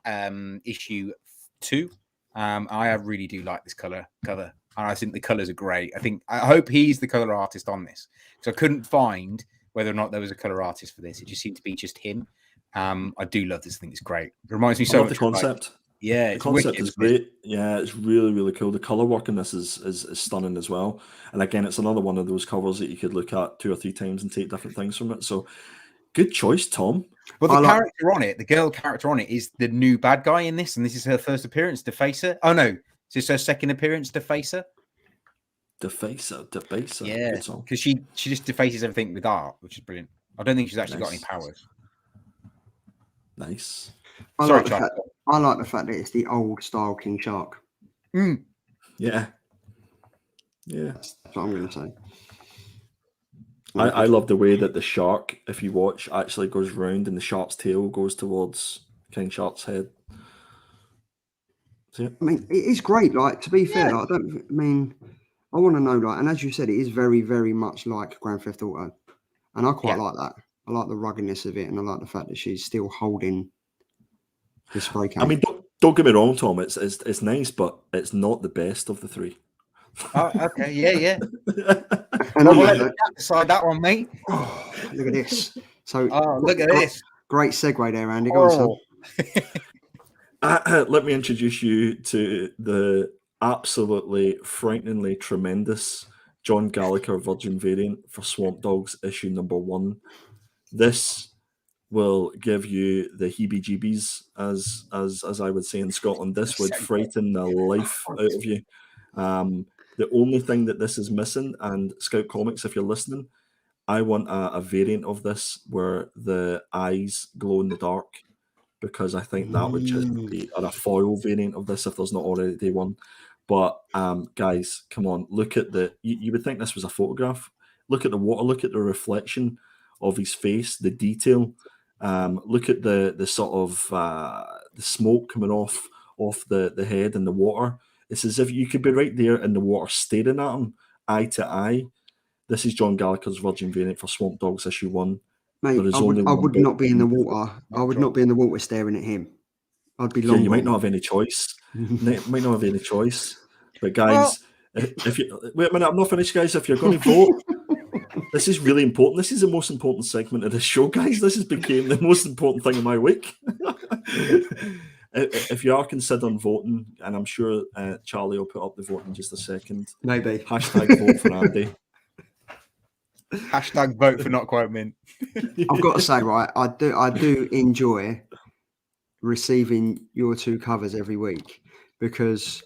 issue 2. I really do like this cover, and I think the colors are great. I hope he's the color artist on this, because I couldn't find whether or not there was a color artist for this. It just seemed to be just him. I do love this. I think it's great. It reminds me so much of the concept. The concept is great. Yeah, it's really, really cool. The color work in this is stunning as well. And again, it's another one of those covers that you could look at 2 or 3 times and take different things from it. So good choice, Tom. Well, the character on it, the girl character on it, is the new bad guy in this, and this is her first appearance, Defacer. Oh no, is this her second appearance, Defacer? Defacer. Yeah, because she just defaces everything with art, which is brilliant. I don't think she's actually got any powers. Nice. I like the fact that it's the old style King Shark. Yeah. That's what I'm going to say. I love the way that the shark, if you watch, actually goes round and the shark's tail goes towards King Shark's head. I mean, it is great. Like, to be fair, I want to know, like, and as you said, it is very, very much like Grand Theft Auto, and I quite like that. I like the ruggedness of it, and I like the fact that she's still holding the spray can. I mean, don't get me wrong, Tom. It's nice, but it's not the best of the 3. Oh, okay, yeah. And decide that one, mate. Oh, look at this. So, look at this. Great segue there, Andy. Go on, son. Let me introduce you to the absolutely frighteningly tremendous John Gallagher Virgin variant for Swamp Dogs issue number 1. This will give you the heebie-jeebies, as I would say in Scotland. This would frighten the life out of you. The only thing that this is missing, and Scout Comics, if you're listening, I want a variant of this where the eyes glow in the dark, because I think that would just be a foil variant of this if there's not already one. But guys, come on, look at you would think this was a photograph. Look at the water, look at the reflection of his face, the detail. Look at the sort of the smoke coming off the head and the water. It's as if you could be right there in the water staring at him, eye to eye. This is John Gallagher's Virgin variant for Swamp Dogs issue 1. Mate, I would not be in the water. I would not be in the water staring at him. I'd be long. Yeah, you might not have any choice. But guys, if you wait a minute, I'm not finished, guys. If you're going to vote, this is really important. This is the most important segment of the show, guys. This has become the most important thing of my week. if you are considering voting, and I'm sure Charlie will put up the vote in just a second. Maybe. Hashtag vote for Andy. Hashtag vote for Not Quite Mint. I've got to say, right, I do enjoy receiving your two covers every week, because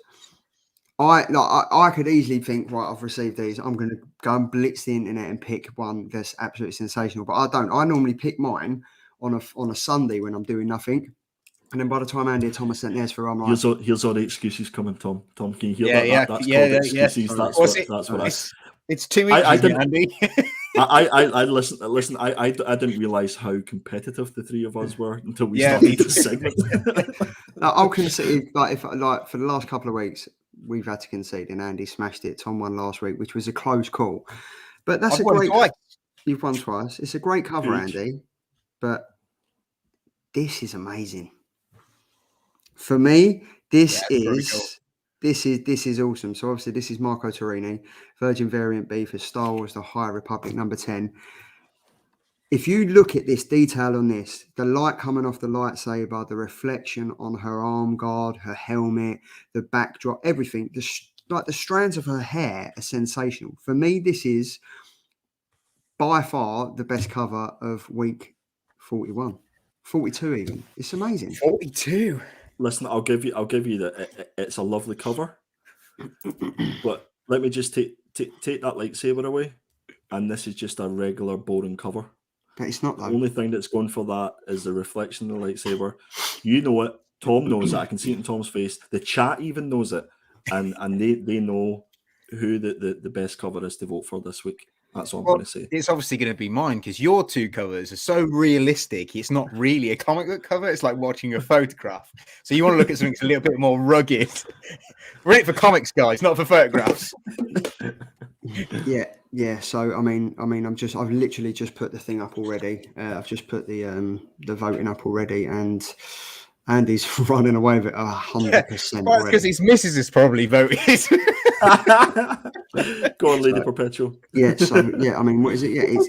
I could easily think, right, I've received these, I'm going to go and blitz the internet and pick one that's absolutely sensational. But I don't. I normally pick mine on a Sunday when I'm doing nothing. And then by the time Andy and Thomas sent theirs through, I'm like, here's all the excuses coming, Tom. Tom, can you hear that? Yeah, That's yeah, called yeah. excuses. That's what it's 2 weeks, I didn't, Andy. I listen. I didn't realize how competitive the three of us were until we started this segment. I'll concede. Like for the last couple of weeks, we've had to concede, and Andy smashed it. Tom won last week, which was a close call. But that's I've won twice. You've won twice. It's a great cover, Huge. Andy. But this is amazing. For me, this is awesome. So obviously, this is Marco Torrini, Virgin Variant B for Star Wars: The High Republic #10. If you look at this detail on this, the light coming off the lightsaber, the reflection on her arm guard, her helmet, the backdrop, everything, the strands of her hair are sensational. For me, this is by far the best cover of week 41, 42 even. It's amazing. 42. Listen, I'll give you that. It's a lovely cover, but let me just take that lightsaber away, and this is just a regular boring cover. But it's not, though. The only thing that's going for that is the reflection of the lightsaber. You know it. Tom knows it. I can see it in Tom's face. The chat even knows it, and they know who the best cover is to vote for this week. That's all I'm going to say. It's obviously going to be mine, because your two covers are so realistic. It's not really a comic book cover. It's like watching a photograph. So you want to look at something that's a little bit more rugged. We're in it for comics, guys, not for photographs. Yeah. So I mean, I've literally just put the thing up already. I've just put the voting up already, and Andy's running away with it 100%. Well, because his missus has probably voted. Go on, Lady Perpetual. Yeah. So yeah, I mean, what is it? Yeah, it's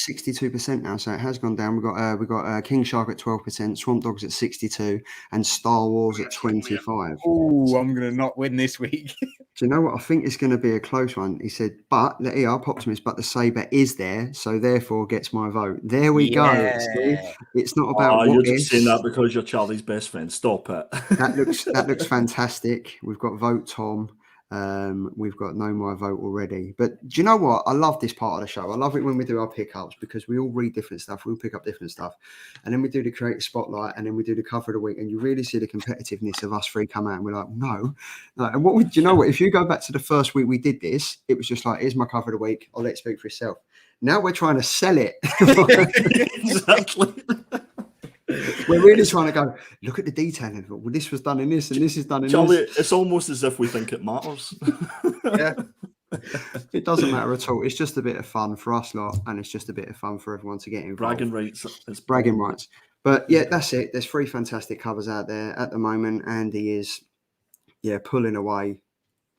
62% now, so it has gone down. We got King Shark at 12%, Swamp Dogs at 62%, and Star Wars at 25%. Oh, I'm gonna not win this week. Do you know what? I think it's going to be a close one. He said, but Optimus, but the saber is there, so therefore gets my vote. There we go. See? It's not about you're just saying that because you're Charlie's best friend. Stop it. That looks fantastic. We've got vote Tom. We've got no my vote already. But do you know what? I love this part of the show. I love it when we do our pickups, because we all read different stuff. We all pick up different stuff. And then we do the creative spotlight, and then we do the cover of the week, and you really see the competitiveness of us three come out, and we're like, no. And do you know what? If you go back to the first week we did this, it was just like, here's my cover of the week. I'll let it speak for itself. Now we're trying to sell it. Exactly. We're really trying to go, look at the detailing of it. Well, this was done in this, and this is done in Charlie, this. it's almost as if we think it matters. Yeah. It doesn't matter at all. It's just a bit of fun for us lot, and it's just a bit of fun for everyone to get involved. Bragging rights. It's bragging rights. But yeah, that's it. There's 3 fantastic covers out there at the moment. Andy is, pulling away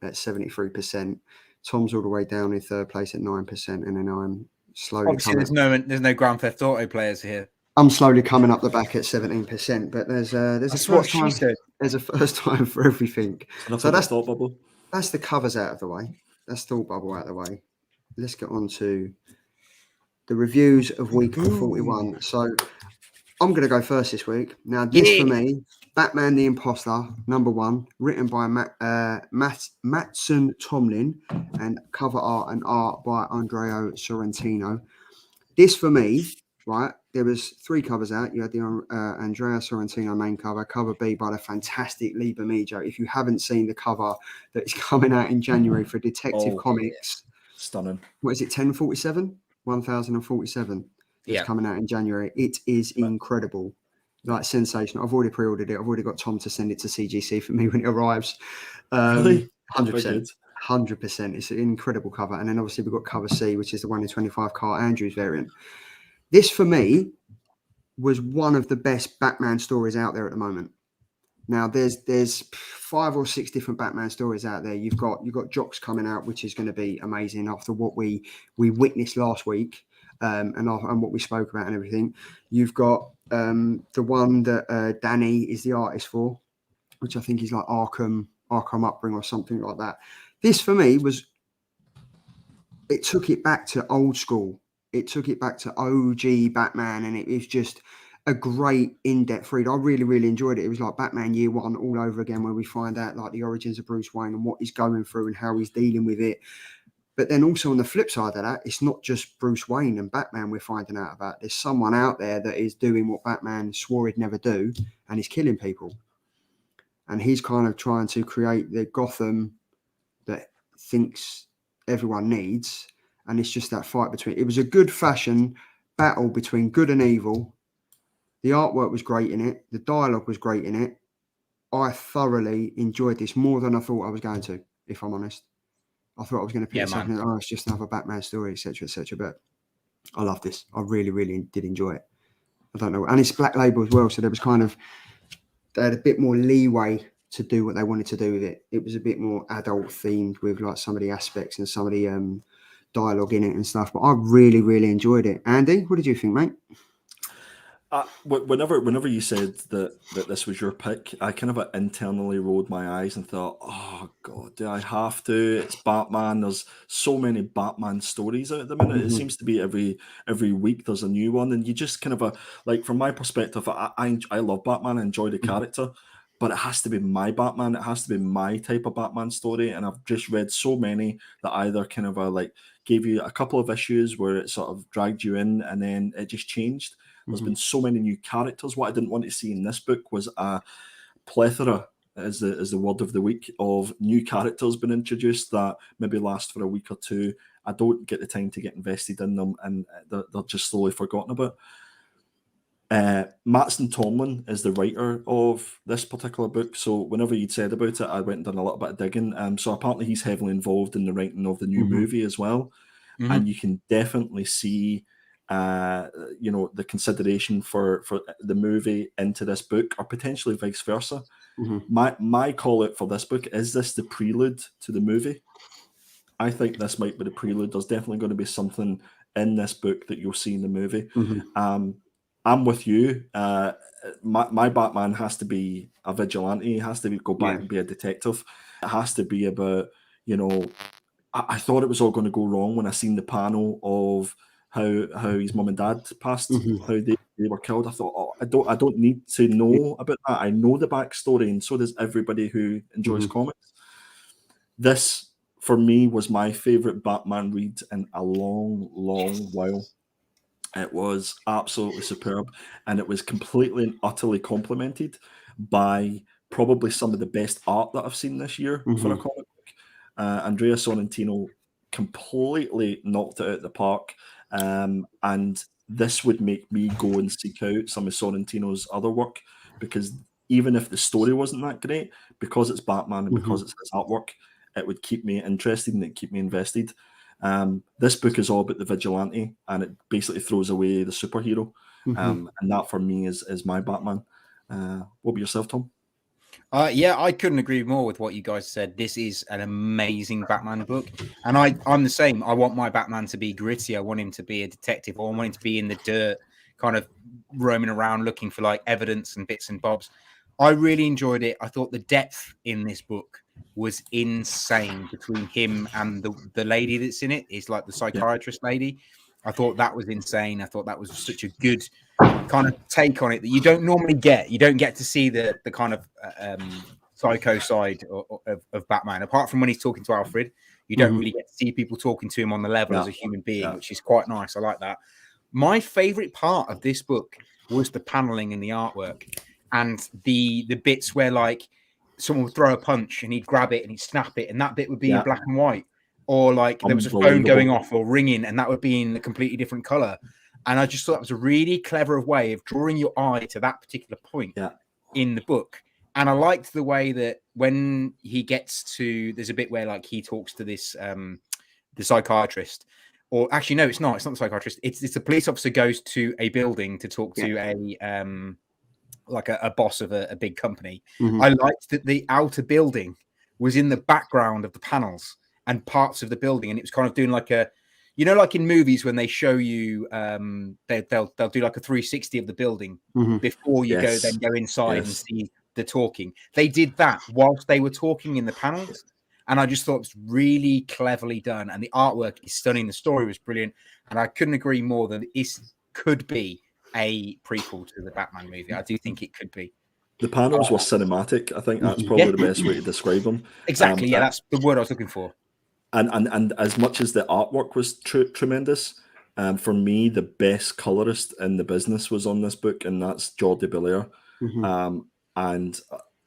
at 73%. Tom's all the way down in 3rd place at 9%, and then I'm slowly Obviously, there's no Grand Theft Auto players here. I'm slowly coming up the back at 17%, but there's a first time for everything. So that's the covers out of the way. That's the bubble out of the way. Let's get on to the reviews of week 41. So I'm going to go first this week. Now, this for me, Batman the Imposter, #1, written by Mattson Tomlin, and cover art and art by Andrea Sorrentino. This for me, right, there was 3 covers out. You had the Andrea Sorrentino main cover, cover B by the fantastic Lee Bermejo. If you haven't seen the cover that is coming out in January for Detective Comics, stunning. What is it, 1047? 1047. It's coming out in January. It is incredible. Like, sensational. I've already pre-ordered it. I've already got Tom to send it to CGC for me when it arrives. Really? 100%. 100%. It's an incredible cover. And then obviously we've got cover C, which is the 1 in 25 Carl Andrews variant. This, for me, was one of the best Batman stories out there at the moment. Now, there's 5 or 6 different Batman stories out there. You've got Jocks coming out, which is going to be amazing after what we witnessed last week. and what we spoke about and everything. You've got the one that Danny is the artist for, which I think is like Arkham Upbring or something like that. This for me it took it back to old school. It took it back to OG Batman, and it was just a great in-depth read. I really, really enjoyed it. It was like Batman Year One all over again, where we find out like the origins of Bruce Wayne and what he's going through and how he's dealing with it. But then also on the flip side of that, it's not just Bruce Wayne and Batman we're finding out about. There's someone out there that is doing what Batman swore he'd never do, and he's killing people. And he's kind of trying to create the Gotham that thinks everyone needs. And it's just that fight between... It was a good fashion battle between good and evil. The artwork was great in it. The dialogue was great in it. I thoroughly enjoyed this more than I thought I was going to, if I'm honest. I thought I was going to pick something, it's just another Batman story, etc., etc. But I love this. I really, really did enjoy it. I don't know. And it's Black Label as well. So there was kind of... They had a bit more leeway to do what they wanted to do with it. It was a bit more adult themed with like some of the aspects and some of the dialogue in it and stuff. But I really, really enjoyed it. Andy, what did you think, mate? Whenever you said that this was your pick, I kind of internally rolled my eyes and thought, oh God, do I have to? It's Batman. There's so many Batman stories out at the minute. It seems to be every week there's a new one, and you just kind of like from my perspective, I love Batman. I enjoy the character, but it has to be my Batman. It has to be my type of Batman story, and I've just read so many that either kind of like gave you a couple of issues where it sort of dragged you in, and then it just changed. There's been so many new characters. What I didn't want to see in this book was a plethora, is the word of the week, of new characters being introduced that maybe last for a week or two. I don't get the time to get invested in them, and they're just slowly forgotten about. Mattson Tomlin is the writer of this particular book. So whenever you'd said about it, I went and done a little bit of digging. So apparently he's heavily involved in the writing of the new movie as well. And you can definitely see the consideration for the movie into this book, or potentially vice versa. My call out for this book is this the prelude to the movie. I think this might be the prelude. There's definitely going to be something in this book that you'll see in the movie. I'm with you. My Batman has to be a vigilante. He has to go back and be a detective. It has to be about, I thought it was all going to go wrong when I seen the panel of how his mum and dad passed, how they were killed. I thought, I don't need to know about that. I know the backstory, and so does everybody who enjoys comics. This, for me, was my favorite Batman read in a long, long while. It was absolutely superb, and it was completely and utterly complemented by probably some of the best art that I've seen this year for a comic book. Andrea Sorrentino completely knocked it out of the park. And this would make me go and seek out some of Sorrentino's other work, because even if the story wasn't that great, because it's Batman and because it's his artwork, it would keep me interested and it'd keep me invested. This book is all about the vigilante, and it basically throws away the superhero. And that for me is my Batman. What about yourself, Tom? Yeah, I couldn't agree more with what you guys said. This is an amazing Batman book. And I'm the same. I want my Batman to be gritty. I want him to be a detective. I want him to be in the dirt, kind of roaming around looking for like evidence and bits and bobs. I really enjoyed it. I thought the depth in this book was insane between him and the lady that's in it. It's like the psychiatrist lady. I thought that was insane. I thought that was such a good kind of take on it that you don't normally get. You don't get to see the kind of psycho side of Batman. Apart from when he's talking to Alfred, you don't really get to see people talking to him on the level as a human being, which is quite nice. I like that. My favorite part of this book was the paneling and the artwork, and the bits where like someone would throw a punch and he'd grab it and he'd snap it, and that bit would be in black and white, or like there was a phone going off or ringing and that would be in a completely different color. And I just thought that was a really clever way of drawing your eye to that particular point in the book. And I liked the way that when he gets to, there's a bit where like he talks to this the psychiatrist, or actually no, it's not the psychiatrist. It's a police officer goes to a building to talk to a boss of a big company. I liked that the outer building was in the background of the panels and parts of the building, and it was kind of doing like a you know, like in movies when they show you, they'll do like a 360 of the building before you Yes. go inside and Yes. see the talking. They did that whilst they were talking in the panels, and I just thought it was really cleverly done. And the artwork is stunning. The story was brilliant, and I couldn't agree more that this could be a prequel to the Batman movie. I do think it could be. The panels were cinematic. I think that's probably the best way to describe them. Exactly. Yeah, that's the word I was looking for. And as much as the artwork was tremendous, for me, the best colorist in the business was on this book, and that's Jordi Belair. And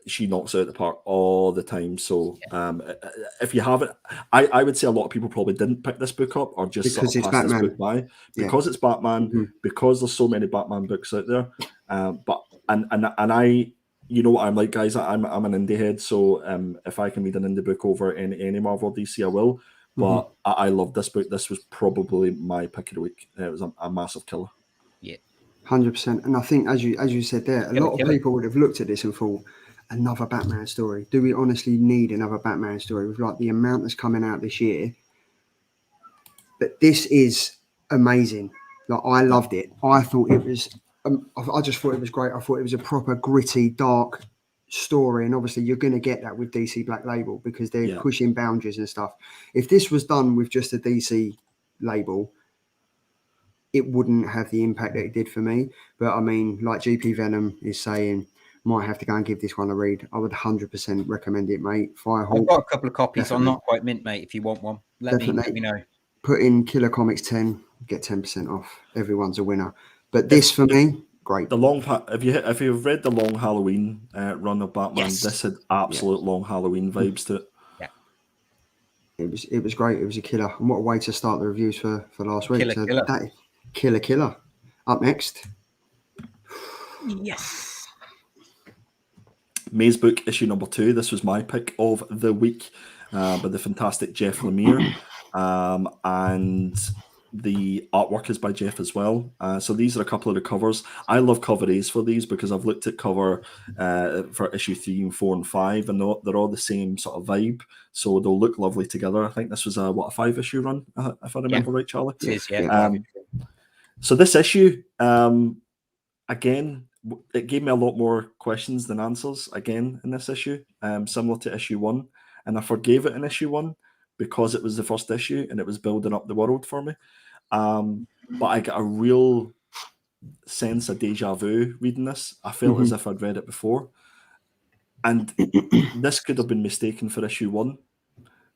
she knocks out the park all the time. So if you haven't, I would say a lot of people probably didn't pick this book up or just Because sort of it's passed this Batman. book by because it's Batman, because there's so many Batman books out there. But I, you know what I'm like, guys. I'm an indie head, so if I can read an indie book over any Marvel or DC, I will. But I love this book. This was probably my pick of the week. It was a massive killer. Yeah, 100%. And I think, as you said there, a lot of people would have looked at this and thought, another Batman story. Do we honestly need another Batman story with like the amount that's coming out this year? But this is amazing. Like, I loved it. I thought it was. I just thought it was great. I thought it was a proper gritty, dark story, and obviously you're going to get that with DC Black Label because they're pushing boundaries and stuff. If this was done with just a DC label, it wouldn't have the impact that it did for me. But I mean, like GP Venom is saying, might have to go and give this one a read. I would 100% recommend it, mate. Firehawk. I've got a couple of copies. Definitely. I'm not quite mint, mate. If you want one, let me know. Put in Killer Comics 10, get 10% off. Everyone's a winner. But this for me, great. The long if you've read the Long Halloween run of Batman, this had absolute Long Halloween vibes to it. Yeah, it was great. It was a killer, and what a way to start the reviews for last week. Killer. Up next, yes, Mazebook issue number 2. This was my pick of the week, by the fantastic Jeff Lemire, and the artwork is by Jeff as well. So these are a couple of the covers. I love cover A's for these because I've looked at cover for issue 3 and 4 and 5, and they're all the same sort of vibe. So they'll look lovely together. I think this was a 5-issue run, if I remember right, Charlie. It is, yeah. So this issue, again, it gave me a lot more questions than answers again in this issue, similar to issue 1. And I forgave it in issue 1 because it was the first issue and it was building up the world for me. But I got a real sense of deja vu reading this. I felt as if I'd read it before. And this could have been mistaken for issue 1.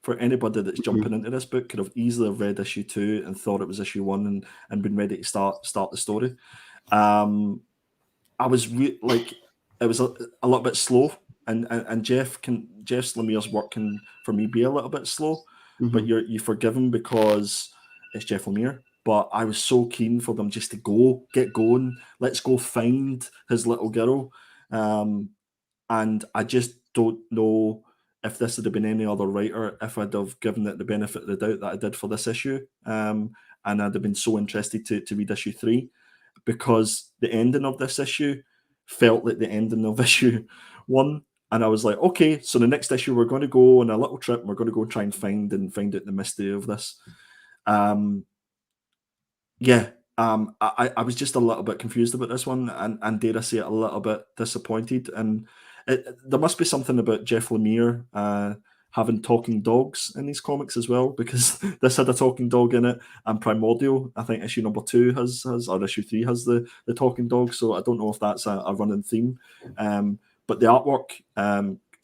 For anybody that's jumping into this book, could have easily have read issue 2 and thought it was issue 1 and been ready to start the story. I was it was a little bit slow, and Jeff Lemire's work can for me be a little bit slow, but you forgive him because it's Jeff Lemire. But I was so keen for them just to get going. Let's go find his little girl, and I just don't know if this would have been any other writer, if I'd have given it the benefit of the doubt that I did for this issue, and I'd have been so interested to read issue 3, because the ending of this issue felt like the ending of issue 1, and I was like, okay, so the next issue we're going to go on a little trip, and we're going to go try and find out the mystery of this. I was just a little bit confused about this one, and dare I say it, a little bit disappointed. And there must be something about Jeff Lemire having talking dogs in these comics as well, because this had a talking dog in it, and Primordial, I think issue number 2 has or issue 3 has the talking dog. So I don't know if that's a running theme, but the artwork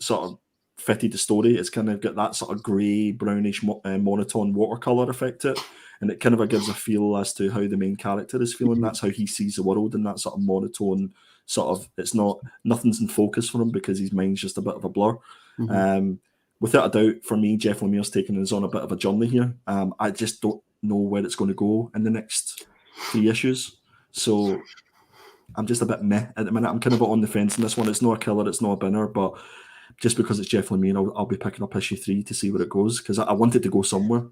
sort of fitted the story. It's kind of got that sort of grey, brownish, monotone watercolor effect to it. And it kind of gives a feel as to how the main character is feeling. That's how he sees the world, in that sort of monotone sort of, nothing's in focus for him because his mind's just a bit of a blur. Without a doubt, for me, Jeff Lemire's taking us on a bit of a journey here. I just don't know where it's going to go in the next 3 issues. So I'm just a bit meh at the minute. I'm kind of on the fence in this one. It's not a killer, it's not a binner, but just because it's Jeff Lemire, I'll be picking up issue 3 to see where it goes, because I want it to go somewhere.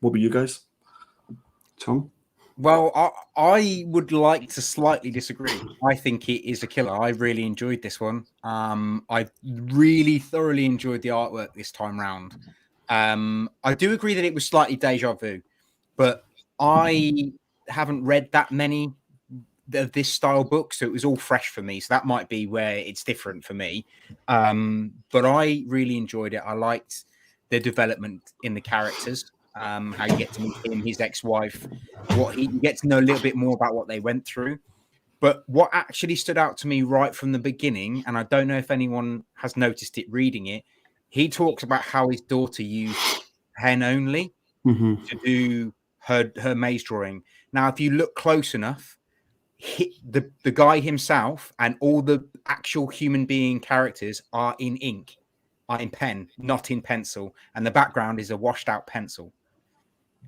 What about you guys? Tom? Well, I would like to slightly disagree. I think it is a killer. I really enjoyed this one. I really thoroughly enjoyed the artwork this time round. I do agree that it was slightly deja vu, but I haven't read that many of this style book, so it was all fresh for me. So that might be where it's different for me. But I really enjoyed it. I liked the development in the characters, how you get to meet him, his ex-wife, you get to know a little bit more about what they went through. But what actually stood out to me right from the beginning, and I don't know if anyone has noticed it reading it, he talks about how his daughter used pen only to do her maze drawing. Now, if you look close enough, the guy himself and all the actual human being characters are in ink, are in pen, not in pencil. And the background is a washed out pencil.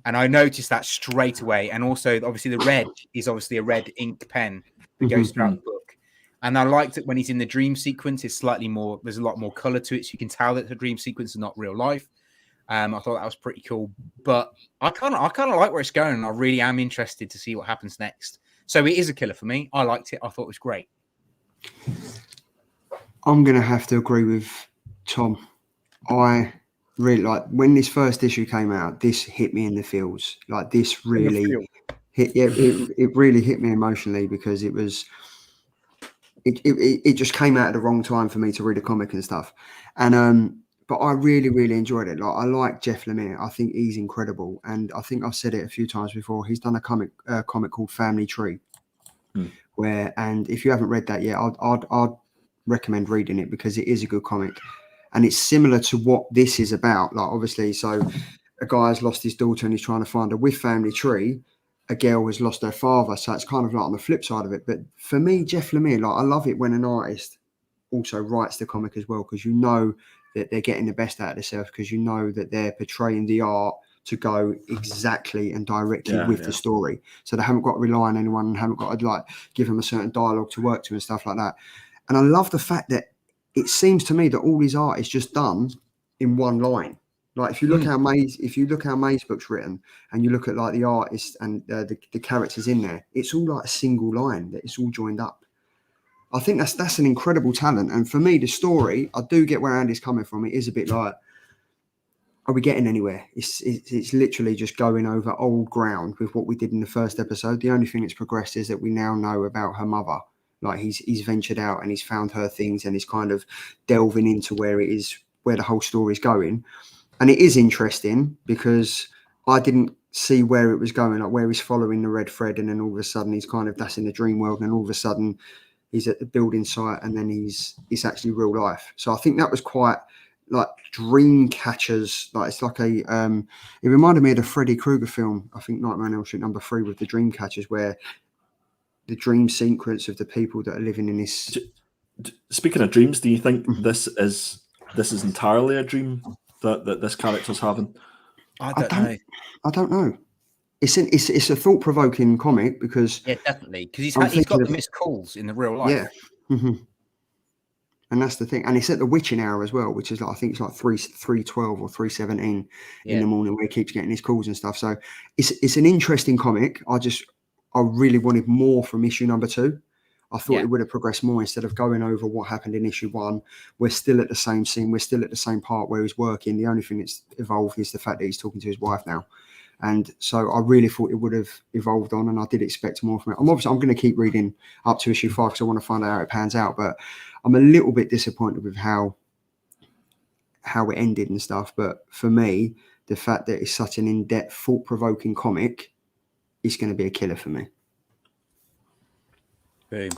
And I noticed that straight away. And also, obviously, the red is obviously a red ink pen that goes throughout the book. And I liked it when he's in the dream sequence. It's slightly more, there's a lot more color to it. So you can tell that the dream sequence is not real life. I thought that was pretty cool. But I kind of like where it's going. And I really am interested to see what happens next. So it is a killer for me. I liked it. I thought it was great. I'm going to have to agree with Tom. I really like when this first issue came out, this hit me in the feels. Like this really it really hit me emotionally because it just came out at the wrong time for me to read a comic and stuff. And but I really, really enjoyed it. Like I like Jeff Lemire. I think he's incredible. And I think I've said it a few times before. He's done a comic called Family Tree. And if you haven't read that yet, I'd recommend reading it because it is a good comic. And it's similar to what this is about. Like obviously, so a guy has lost his daughter and he's trying to find her. With Family Tree, a girl has lost her father. So it's kind of like on the flip side of it. But for me, Jeff Lemire, like I love it when an artist also writes the comic as well, because you know that they're getting the best out of themselves, because you know that they're portraying the art to go exactly and directly with the story. So they haven't got to rely on anyone and haven't got to like give them a certain dialogue to work to and stuff like that. And I love the fact that it seems to me that all his art is just done in one line. Like if you look how Mazebook's written and you look at like the artist and the characters in there, it's all like a single line that it's all joined up. I think that's an incredible talent. And for me, the story, I do get where Andy's coming from. It is a bit like, are we getting anywhere? It's literally just going over old ground with what we did in the first episode. The only thing that's progressed is that we now know about her mother. Like he's ventured out and he's found her things and he's kind of delving into where the whole story is going. And it is interesting because I didn't see where it was going, like where he's following the red thread and then all of a sudden that's in the dream world and all of a sudden he's at the building site and then it's actually real life. So I think that was quite like dream catchers. Like it's like it reminded me of the Freddy Krueger film, I think Nightmare on Elm Street #3 with the dream catchers, where the dream sequence of the people that are living in this. Speaking of dreams, do you think this is entirely a dream that this character's having? I don't know. It's a thought-provoking comic because definitely, because he's got the missed calls in the real life. And that's the thing. And it's at the witching hour as well, which is like, I think it's like 3:12 or 3:17 in the morning where he keeps getting his calls and stuff. So it's an interesting comic. I really wanted more from issue #2. I thought it would have progressed more instead of going over what happened in issue 1. We're still at the same scene. We're still at the same part where he's working. The only thing that's evolved is the fact that he's talking to his wife now. And so I really thought it would have evolved on, and I did expect more from it. I'm going to keep reading up to issue 5 because I want to find out how it pans out. But I'm a little bit disappointed with how it ended and stuff. But for me, the fact that it's such an in-depth, thought-provoking comic is going to be a killer for me. Boom.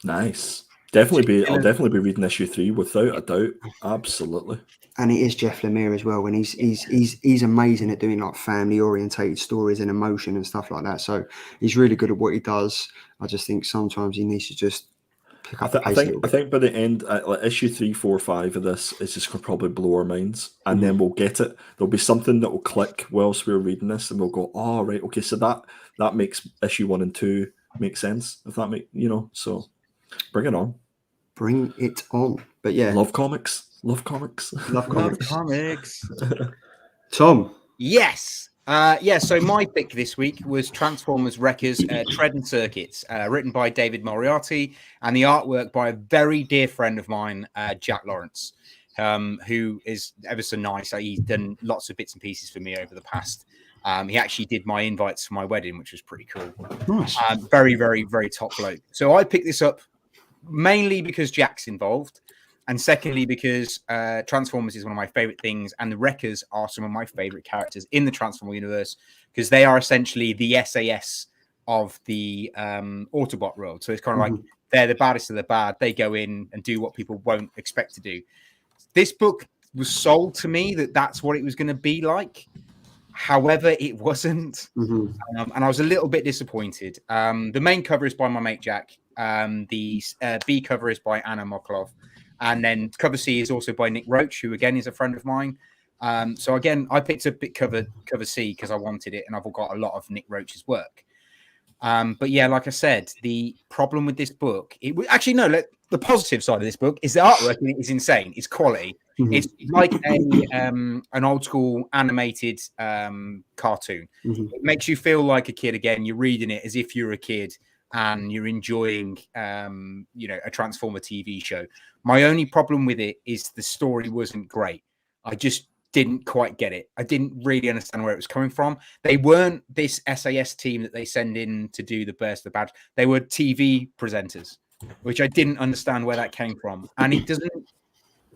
Nice. I'll definitely be reading issue 3 without a doubt. Absolutely. And it is Jeff Lemire as well, and he's amazing at doing like family orientated stories and emotion and stuff like that. So he's really good at what he does. I just think sometimes he needs to just pick up the pace a little bit. I think by the end, like issue 3, 4, 5 of this is just going to probably blow our minds, and then we'll get it. There'll be something that will click whilst we're reading this, and we'll go, "Oh, right, okay." So that makes issue 1 and 2 make sense. If that so bring it on. Bring it on. But yeah, love comics. Tom. Yes. So my pick this week was Transformers Wreckers Tread and Circuits, written by David Moriarty, and the artwork by a very dear friend of mine, Jack Lawrence, who is ever so nice. He's done lots of bits and pieces for me over the past He actually did my invites for my wedding, which was pretty cool. Nice. Very, very, very top bloke. So I picked this up mainly because Jack's involved, and secondly because Transformers is one of my favorite things, and the Wreckers are some of my favorite characters in the Transformer universe because they are essentially the SAS of the Autobot world. So it's kind of like they're the baddest of the bad. They go in and do what people won't expect to do. This book was sold to me that that's what it was going to be like. However, it wasn't. And I was a little bit disappointed. The main cover is by my mate Jack. The B cover is by Anna Moklov. And then cover C is also by Nick Roach, who again is a friend of mine. So again, I picked up cover C because I wanted it, and I've got a lot of Nick Roach's work. But yeah, like I said, the problem with this book, the positive side of this book is the artwork in it is insane. It's quality. It's like an old school animated cartoon. It makes you feel like a kid again. You're reading it as if you're a kid and you're enjoying, a Transformer TV show. My only problem with it is the story wasn't great. I just didn't quite get it. I didn't really understand where it was coming from. They weren't this SAS team that they send in to do the Burst of the Badge. They were TV presenters, which I didn't understand where that came from. And it doesn't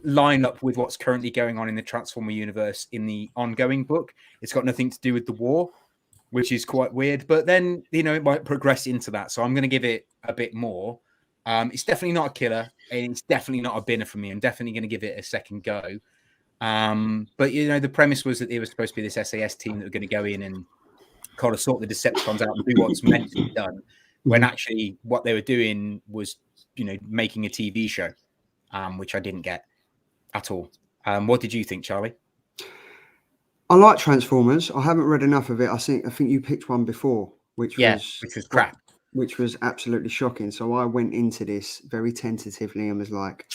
line up with what's currently going on in the Transformer universe in the ongoing book. It's got nothing to do with the war, which is quite weird. But then, it might progress into that. So I'm going to give it a bit more. It's definitely not a killer. And it's definitely not a binner for me. I'm definitely going to give it a second go. But the premise was that it was supposed to be this SAS team that were going to go in and kind of sort the Decepticons out and do what's meant to be done, when actually what they were doing was, making a TV show, which I didn't get at all. What did you think, Charlie? I like Transformers. I haven't read enough of it. I think you picked one before, which was crap, which was absolutely shocking. So I went into this very tentatively and was like,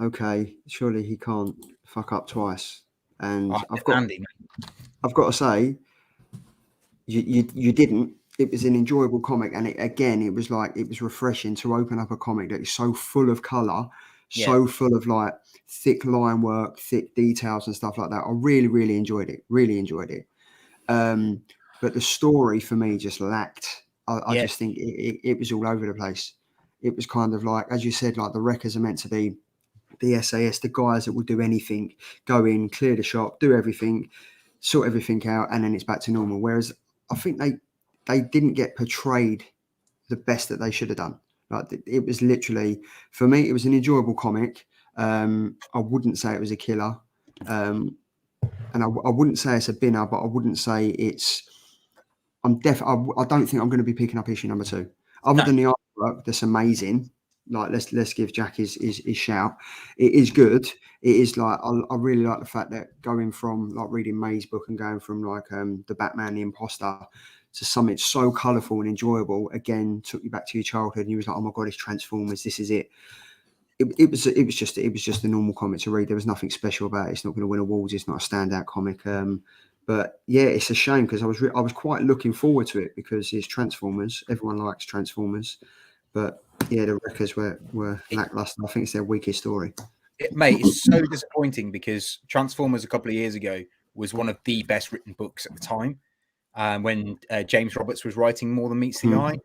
okay, surely he can't fuck up twice. And I've got to say, you didn't. It was an enjoyable comic, and it was refreshing to open up a comic that is so full of color, so full of like thick line work, thick details and stuff like that. I really, really enjoyed it. But the story for me just lacked. I just think it was all over the place. It was kind of like, as you said, like the Wreckers are meant to be the SAS, the guys that will do anything, go in, clear the shop, do everything, sort everything out, and then it's back to normal. Whereas I think they didn't get portrayed the best that they should have done. Like it was literally, for me, it was an enjoyable comic. I wouldn't say it was a killer, and I wouldn't say it's a binner, but I wouldn't say it's. I don't think I'm going to be picking up issue number 2, other than the artwork that's amazing. Like let's give Jack his shout. It is good. It is like I really like the fact that going from like reading Mazebook and going from like the Batman, the Imposter, to something so colourful and enjoyable again took you back to your childhood, and you was like, oh my god, it's Transformers. This is it. It was just a normal comic to read. There was nothing special about it. It's not going to win awards. It's not a standout comic. But yeah, it's a shame because I was quite looking forward to it because it's Transformers. Everyone likes Transformers, but yeah, the Wreckers were lackluster. I think it's their weakest story. Mate, it's so disappointing because Transformers a couple of years ago was one of the best written books at the time, when James Roberts was writing More Than Meets the Eye,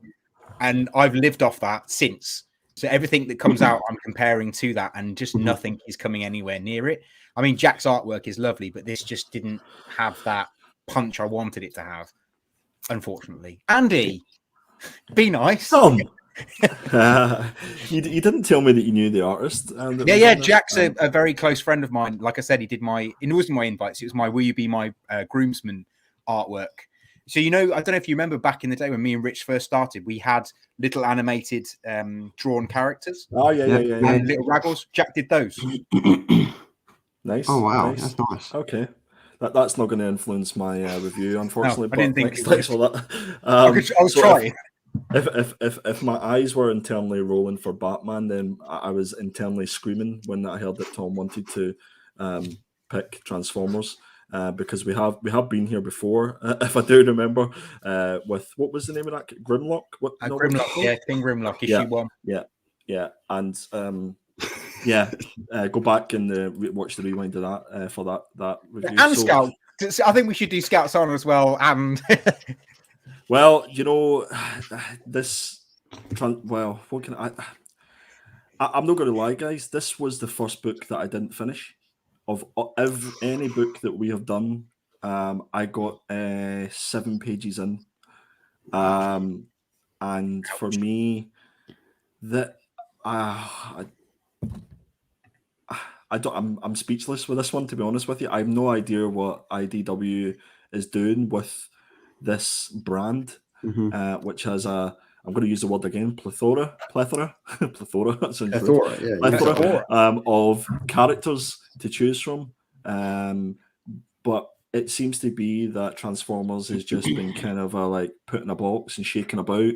and I've lived off that since. So everything that comes out, I'm comparing to that, and just nothing is coming anywhere near it. I mean, Jack's artwork is lovely, but this just didn't have that punch I wanted it to have, unfortunately. Andy, be nice. Tom. You didn't tell me that you knew the artist. Jack's a very close friend of mine. Like I said, it wasn't my invites. It was my Will You Be My Groomsman artwork. So, I don't know if you remember back in the day when me and Rich first started, we had little animated drawn characters. Oh, yeah. And little raggles. Jack did those. Nice. Oh, wow. Nice. That's nice. Okay. That's not going to influence my review, unfortunately. No, I didn't think thanks for that. I was trying. If my eyes were internally rolling for Batman, then I was internally screaming when I heard that Tom wanted to pick Transformers. Because we have been here before, if I do remember, with what was the name of that? Grimlock? Grimlock, King Grimlock, issue 1. Yeah, and go back and watch the rewind of that for that review. And Scout, I think we should do Scouts on as well. And Well, this. Well, what can I'm not going to lie, guys. This was the first book that I didn't finish. Of any book that we have done, I got 7 pages in, and for me, that I'm speechless with this one. To be honest with you, I have no idea what IDW is doing with this brand, which has I'm going to use the word again, plethora. That sounds Plethora, rude. yeah. Plethora of characters to choose from. But it seems to be that Transformers has just been kind of like put in a box and shaken about,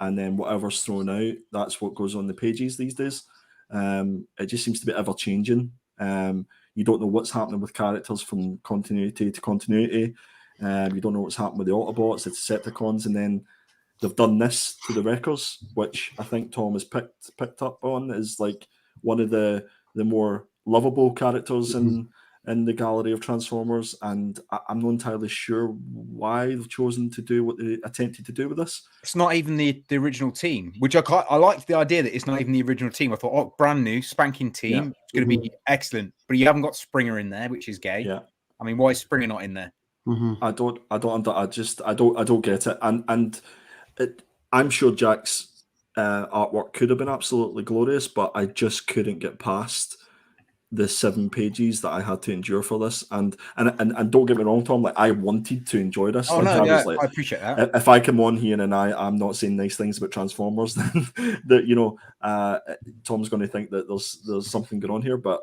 and then whatever's thrown out, that's what goes on the pages these days. It just seems to be ever changing. You don't know what's happening with characters from continuity to continuity. You don't know what's happening with the Autobots, the Decepticons, and then they've done this to the Wreckers, which I think Tom has picked up on as like one of the more lovable characters in the gallery of Transformers, and I'm not entirely sure why they've chosen to do what they attempted to do with this. it's not even the original team, which I liked the idea that it's not even the original team. I thought, oh, brand new, spanking team, it's going to be excellent. But you haven't got Springer in there, which is gay. Yeah, I mean, why is Springer not in there? I don't get it, and I'm sure Jack's artwork could have been absolutely glorious, but I just couldn't get past the 7 pages that I had to endure for this. And don't get me wrong, Tom, like I wanted to enjoy this. Oh, like, no, I I appreciate that. If I come on here and I'm not saying nice things about Transformers, then Tom's going to think that there's something going on here. But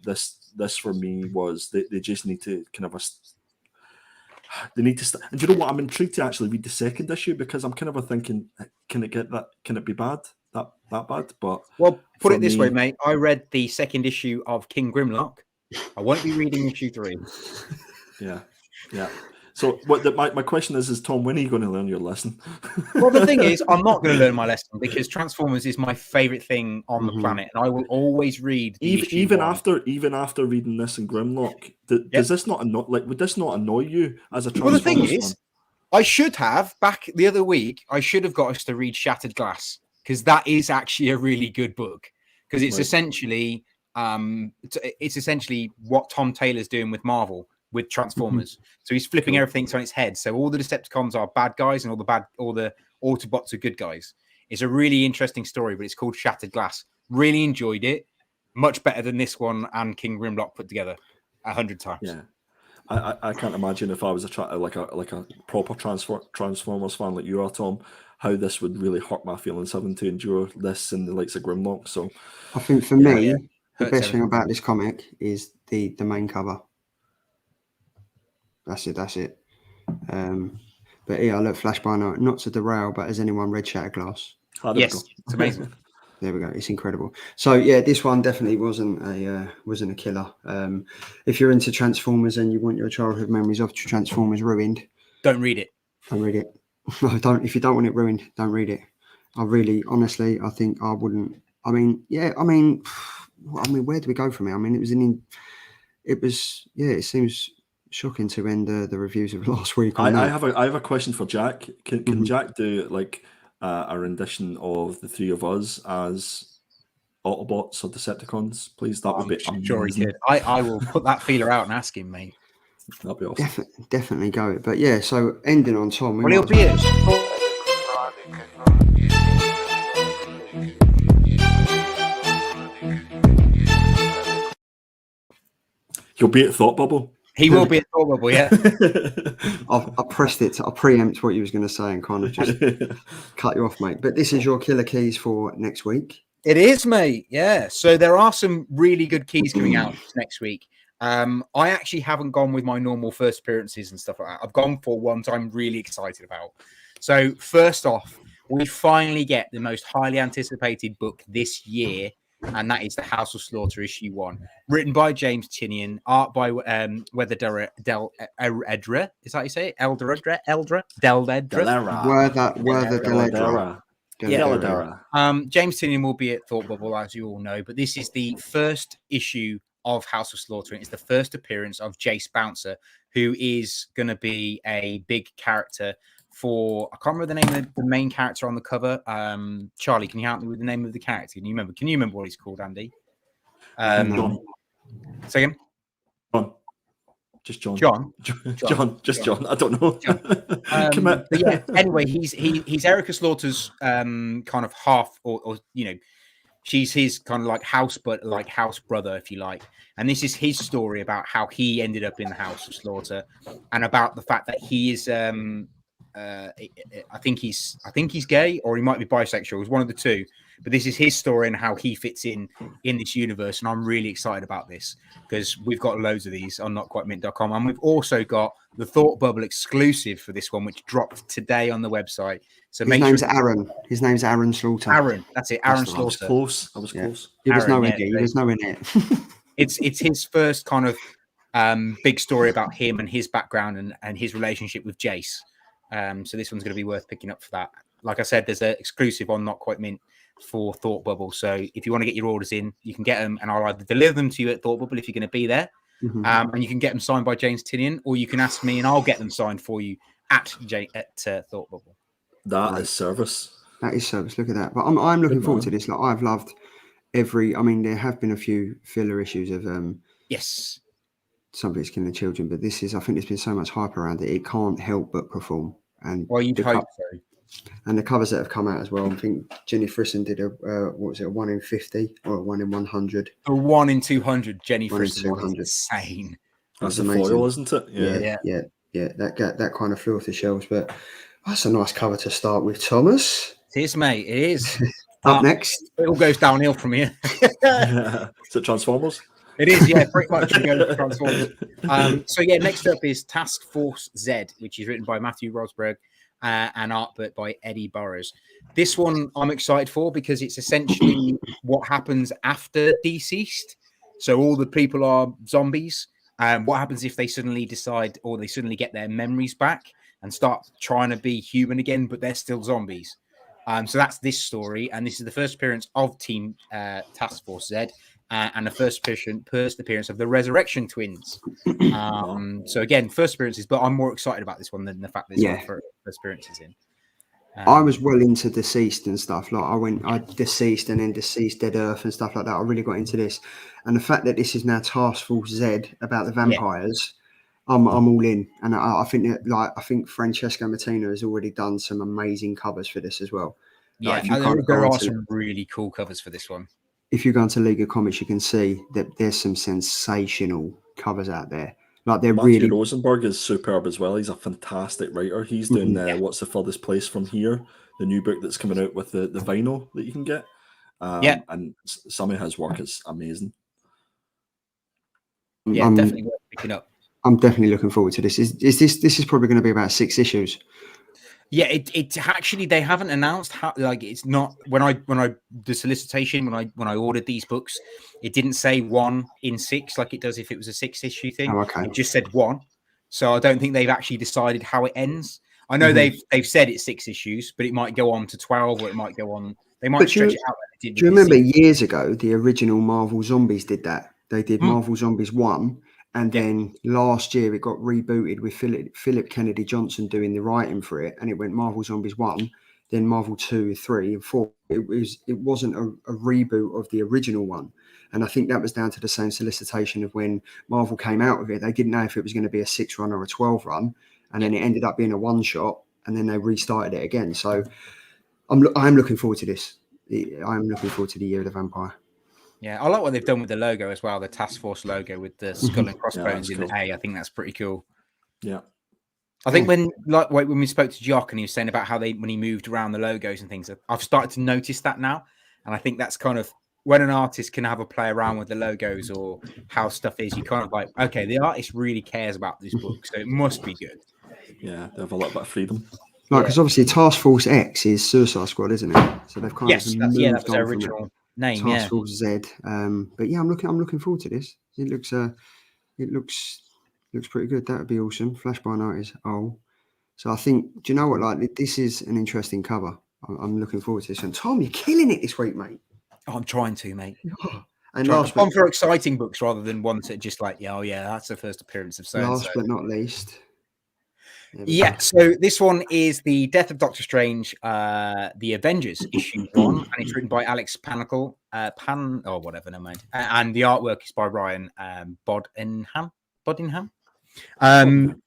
this for me was they just need to kind of they need to and do you know what, I'm intrigued to actually read the second issue, because I'm kind of thinking, can it be bad, that bad? But well, put it this way, mate, I read the second issue of King Grimlock. I won't be reading issue 3. Yeah. So my question is Tom, when are you going to learn your lesson? Well, the thing is, I'm not going to learn my lesson, because Transformers is my favorite thing on the planet, and I will always read even after reading this in Grimlock. Does this not would this not annoy you as a Transformers Well, the thing fan? is, I should have back the other week. I should have got us to read Shattered Glass, because that is actually a really good book, because it's essentially what Tom Taylor's doing with Marvel with Transformers. So he's flipping everything on its head. So all the Decepticons are bad guys, and all the Autobots are good guys. It's a really interesting story, but it's called Shattered Glass. Really enjoyed it. Much better than this one and King Grimlock put together 100 times. Yeah. I can't imagine if I was a proper Transformers fan like you are, Tom, how this would really hurt my feelings, having to endure this in the likes of Grimlock. So I think for me, the best thing about this comic is the main cover. That's it. But yeah, look, flash by night, not to derail, but has anyone read Shattered Glass? Yes, it's amazing. There we go. It's incredible. So yeah, this one definitely wasn't a killer. If you're into Transformers and you want your childhood memories of Transformers ruined, don't read it. Don't read it. No, don't. If you don't want it ruined, don't read it. I really, honestly, I think I wouldn't. I mean, where do we go from here? I mean, it seems shocking to end the reviews of last week. I have a question for Jack. Can Jack do like a rendition of the three of us as Autobots or Decepticons, please? That would be sure he could. I will put that feeler out and ask him, mate. That'd be awesome. Definitely go it. But yeah, so ending on Tom. Well, he'll be it. He'll be at Thought Bubble. He will be at Thought Bubble, yeah. I pressed it. I preempt what you was going to say and kind of just cut you off, mate. But this is your killer keys for next week. It is, mate. Yeah. So there are some really good keys coming out next week. I actually haven't gone with my normal first appearances and stuff like that. I've gone for ones I'm really excited about. So first off, we finally get the most highly anticipated book this year, and that is The House of Slaughter issue 1, written by James Tynion, art by Weather Edra. Is that how you say it? Eldra. James Tynion will be at Thought Bubble, as you all know, but this is the first issue of House of Slaughter, and it's the first appearance of Jace Bouncer, who is going to be a big character for, I can't remember the name of the main character on the cover. Charlie, can you help me with the name of the character? Can you remember what he's called, Andy? John. Say again? John. Just John. John. I don't know. But yeah, anyway, he's Erica Slaughter's kind of half, or she's his kind of like house brother, if you like. And this is his story about how he ended up in the House of Slaughter, and about the fact that he is I think he's gay, or he might be bisexual. It's one of the two. But this is his story and how he fits in this universe. And I'm really excited about this because we've got loads of these on notquitemint.com. And we've also got the Thought Bubble exclusive for this one, which dropped today on the website. So his name's Aaron. His name's Aaron Slaughter. Aaron, that's it. Aaron Slaughter. I was close. He was Aaron, nowhere near. He was nowhere near. It's his first kind of big story about him and his background and his relationship with Jace. So this one's going to be worth picking up for that. Like I said, there's an exclusive on Not Quite Mint for Thought Bubble. So if you want to get your orders in, you can get them, and I'll either deliver them to you at Thought Bubble if you're going to be there, and you can get them signed by James Tinian, or you can ask me and I'll get them signed for you at Thought Bubble. That is service. That is service. Look at that. But I'm looking forward to this. Like, I've loved there have been a few filler issues of yes, Somebody's Killing Children, but this is, I think there's been so much hype around it. It can't help but perform. And well, you'd hope so. And the covers that have come out as well. I think Jenny Frisson did a 1 in 50 or a 1 in 100. A 1 in 200. Jenny 1 in Frisson 200. Was insane. That's amazing. Foil, isn't it? Yeah. That kind of flew off the shelves. But that's a nice cover to start with, Thomas. It is, mate. It is. Up next, it all goes downhill from here. Is it Transformers? It is, yeah, pretty much. We go to Transformers. So yeah, next up is Task Force Z, which is written by Matthew Rosberg and artwork by Eddie Burrows. This one I'm excited for because it's essentially what happens after Deceased. So all the people are zombies. What happens if they suddenly decide, or they suddenly get their memories back and start trying to be human again, but they're still zombies? So that's this story, and this is the first appearance of Team Task Force Z. And the first appearance of the Resurrection Twins. So again, first appearances, but I'm more excited about this one than the fact that it's first appearances in. I was well into Deceased and stuff. Like I Deceased and then Deceased, Dead Earth and stuff like that. I really got into this, and the fact that this is now Task Force Z about the vampires, I'm all in. And I think that, I think Francesco Martina has already done some amazing covers for this as well. Yeah, there are some really cool covers for this one. If you go into League of Comics, you can see that there's some sensational covers out there. Like they're Matthew really. Rosenberg is superb as well. He's a fantastic writer. He's doing What's the Furthest Place from Here, the new book that's coming out with the vinyl that you can get. And some of his work is amazing. Yeah, definitely worth picking up. I'm definitely looking forward to this. This is probably going to be about 6 issues. Yeah, it actually, they haven't announced how, like, it's not when I the solicitation when I ordered these books, it didn't say 1 in 6 like it does if it was a 6-issue thing. Oh, okay. It just said 1. So I don't think they've actually decided how it ends. I know they've said it's 6 issues, but it might go on to 12, or it might go on. They might stretch it out. Do you remember years ago the original Marvel Zombies did that? They did Marvel Zombies 1. And then last year it got rebooted with Philip Kennedy Johnson doing the writing for it, and it went Marvel Zombies 1, then Marvel 2, 3, and 4. It wasn't a reboot of the original one, and I think that was down to the same solicitation of when Marvel came out with it. They didn't know if it was going to be a 6 run or a 12 run, and then it ended up being a 1 shot, and then they restarted it again. So I'm looking forward to this. I'm looking forward to the Year of the Vampire. Yeah, I like what they've done with the logo as well, the Task Force logo with the skull and crossbones in the A. I think that's pretty cool. Yeah. I think when we spoke to Jock and he was saying about how when he moved around the logos and things, I've started to notice that now. And I think that's kind of when an artist can have a play around with the logos or how stuff is, you kind of like, okay, the artist really cares about this book, so it must be good. Yeah, they have a little bit of freedom. Like, because obviously Task Force X is Suicide Squad, isn't it? So they've kind of moved that was their on original name. Task Force Z. But yeah, I'm looking forward to this. It looks pretty good. That would be awesome. Flash by Night is so I think, do you know what? Like, this is an interesting cover. I'm looking forward to this. And Tom, you're killing it this week, mate. Oh, I'm trying to, mate. And Gone for exciting books rather than ones that just like, that's the first appearance of so-and-so. last but not least. Yeah, so this one is the Death of Doctor Strange, the Avengers issue 1, and it's written by Alex Panicle, whatever, never mind. And the artwork is by Ryan Bodingham.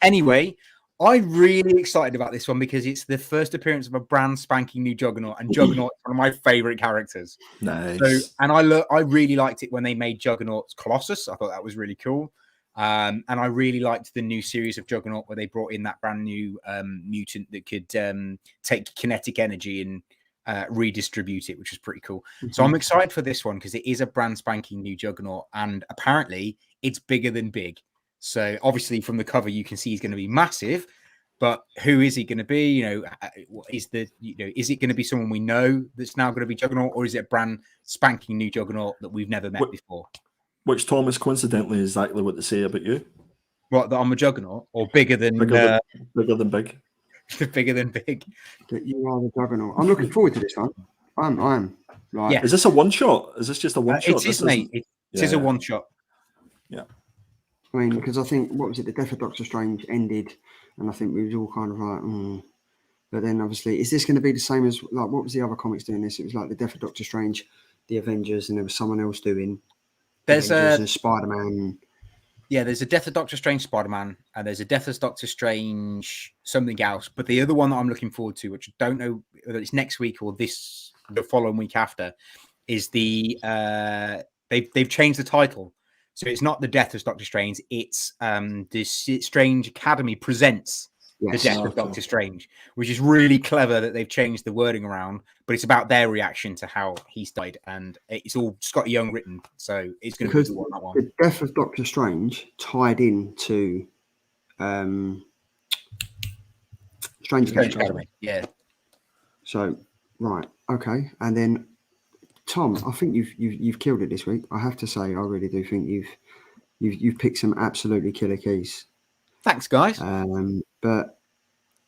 Anyway, I'm really excited about this one because it's the first appearance of a brand spanking new Juggernaut, and Juggernaut is one of my favorite characters. Nice. So, and I really liked it when they made Juggernaut's Colossus. I thought that was really cool. And I really liked the new series of Juggernaut where they brought in that brand new mutant that could take kinetic energy and redistribute it, which was pretty cool. So I'm excited for this one because it is a brand spanking new Juggernaut, and apparently it's bigger than big. So obviously from the cover you can see he's going to be massive, but who is he going to be? Is it going to be someone we know that's now going to be Juggernaut, or is it a brand spanking new Juggernaut that we've never met before? Which, Thomas, coincidentally is exactly what they say about you. What, that I'm a Juggernaut, or bigger than big? Bigger than big. That you are the Juggernaut. I'm looking forward to this one. I'm like. Yeah. Is this a one shot? Is this just a one shot? It is, mate. It is a one shot. Yeah. I mean, because I think, what was it? The Death of Doctor Strange ended, and I think we was all kind of like, But then obviously, is this going to be the same as, like, what was the other comics doing this? It was like the Death of Doctor Strange, the Avengers, and there was someone else doing. There's a Spider-Man. Yeah, there's a Death of Doctor Strange Spider-Man, and there's a Death of Doctor Strange something else. But the other one that I'm looking forward to, which I don't know whether it's next week or the following week after, is the they've changed the title. So it's not the Death of Doctor Strange, it's this Strange Academy presents the Death of Doctor Strange, which is really clever that they've changed the wording around, but it's about their reaction to how he's died, and it's all Scott Young written, so it's going to be that one. The Death of Doctor Strange tied into Strange Academy. Yeah. So right, okay, and then Tom, I think you've killed it this week. I have to say, I really do think you've picked some absolutely killer keys. Thanks, guys. But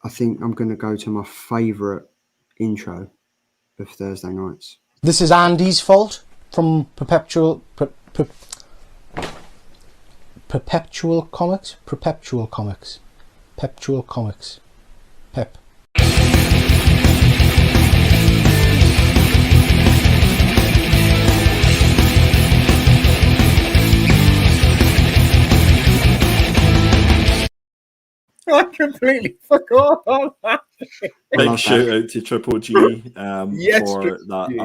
I think I'm going to go to my favourite intro of Thursday nights. This is Andy's fault from Perpetual Comics. Pep. I completely forgot all that. Big shout out to Triple G Yes, for Triple that G.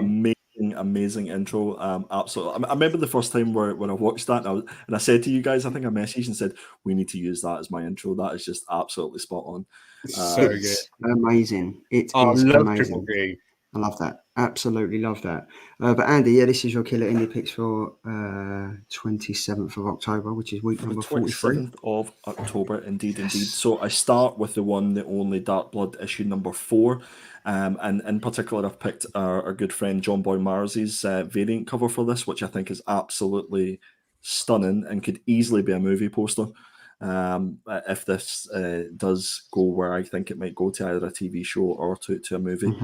amazing intro. Absolutely. I remember the first time when I watched that, and I said to you guys, I think I messaged and said, we need to use that as my intro. That is just absolutely spot on. So good. Amazing. It is amazing. Triple G. I love that. Absolutely love that. But Andy, this is your killer indie picks for 27th of October, which is week number 43. 27th of October, indeed. So I start with the one, the only Dark Blood issue number 4. And in particular, I've picked our good friend John Boy Mars's variant cover for this, which I think is absolutely stunning and could easily be a movie poster. If this does go where I think it might go, to either a TV show or to a movie.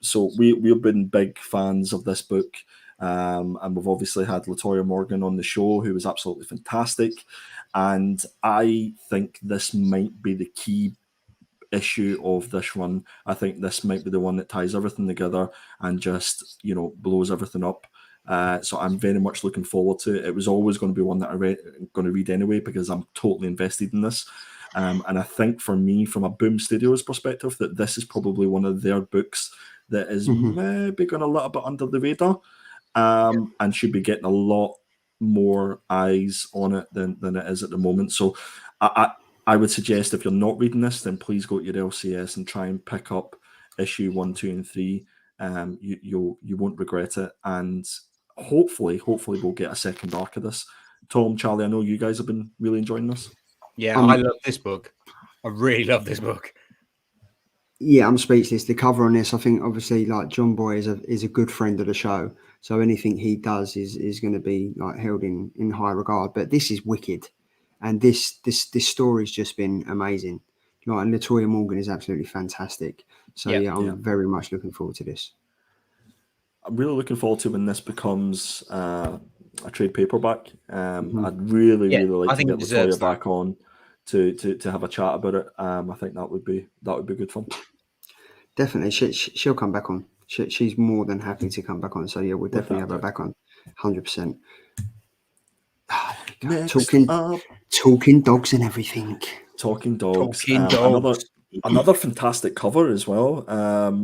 So we've been big fans of this book, and we've obviously had Latoya Morgan on the show, who was absolutely fantastic, and I think this might be the key issue of this run. I think this might be the one that ties everything together and just blows everything up. So I'm very much looking forward to it. It was always going to be one that I'm going to read anyway, because I'm totally invested in this. And I think for me, from a Boom Studios perspective, that this is probably one of their books that is maybe going a little bit under the radar, and should be getting a lot more eyes on it than it is at the moment. So I would suggest, if you're not reading this, then please go to your LCS and try and pick up issue 1, 2, and 3. You won't regret it, and hopefully we'll get a second arc of this. Tom, Charlie, I know you guys have been really enjoying this. Yeah, I love this book. I really love this book. Yeah, I'm speechless. The cover on this, I think, obviously, like, John Boy is a good friend of the show, so anything he does is going to be like held in high regard. But this is wicked, and this story's just been amazing. And Latoya Morgan is absolutely fantastic. So I'm very much looking forward to this. really looking forward to when this becomes a trade paperback. I'd really, Yeah, really like I to think get it deserves Latoya back on to have a chat about it. I think that would be good fun. Definitely, she'll come back on. She's more than happy to come back on. So yeah, we'll definitely have her back on, 100%. Next Talking dogs and everything. Talking dogs. Talking dogs. Another fantastic cover as well.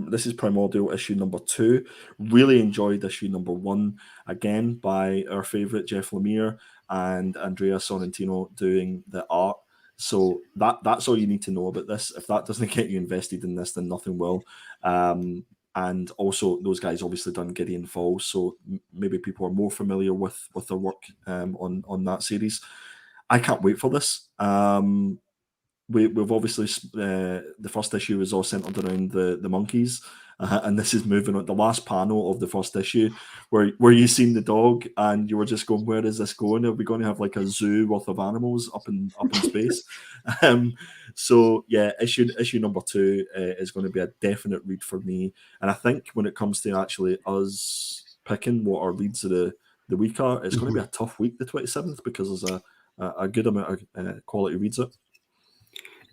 This is Primordial issue number 2. Really enjoyed issue number 1, again by our favourite Jeff Lemire and Andrea Sorrentino doing the art. So that's all you need to know about this. If that doesn't get you invested in this, then nothing will. And also, those guys obviously done Gideon Falls, so maybe people are more familiar with their work on that series. I can't wait for this. We've obviously the first issue was all centered around the monkeys, and this is moving on the last panel of the first issue where you seen the dog and you were just going, where is this going? Are we going to have like a zoo worth of animals up in space? So yeah, issue number 2 is going to be a definite read for me, and I think when it comes to actually us picking what our reads of the week are, it's going to be a tough week, the 27th, because there's a good amount of quality reads it.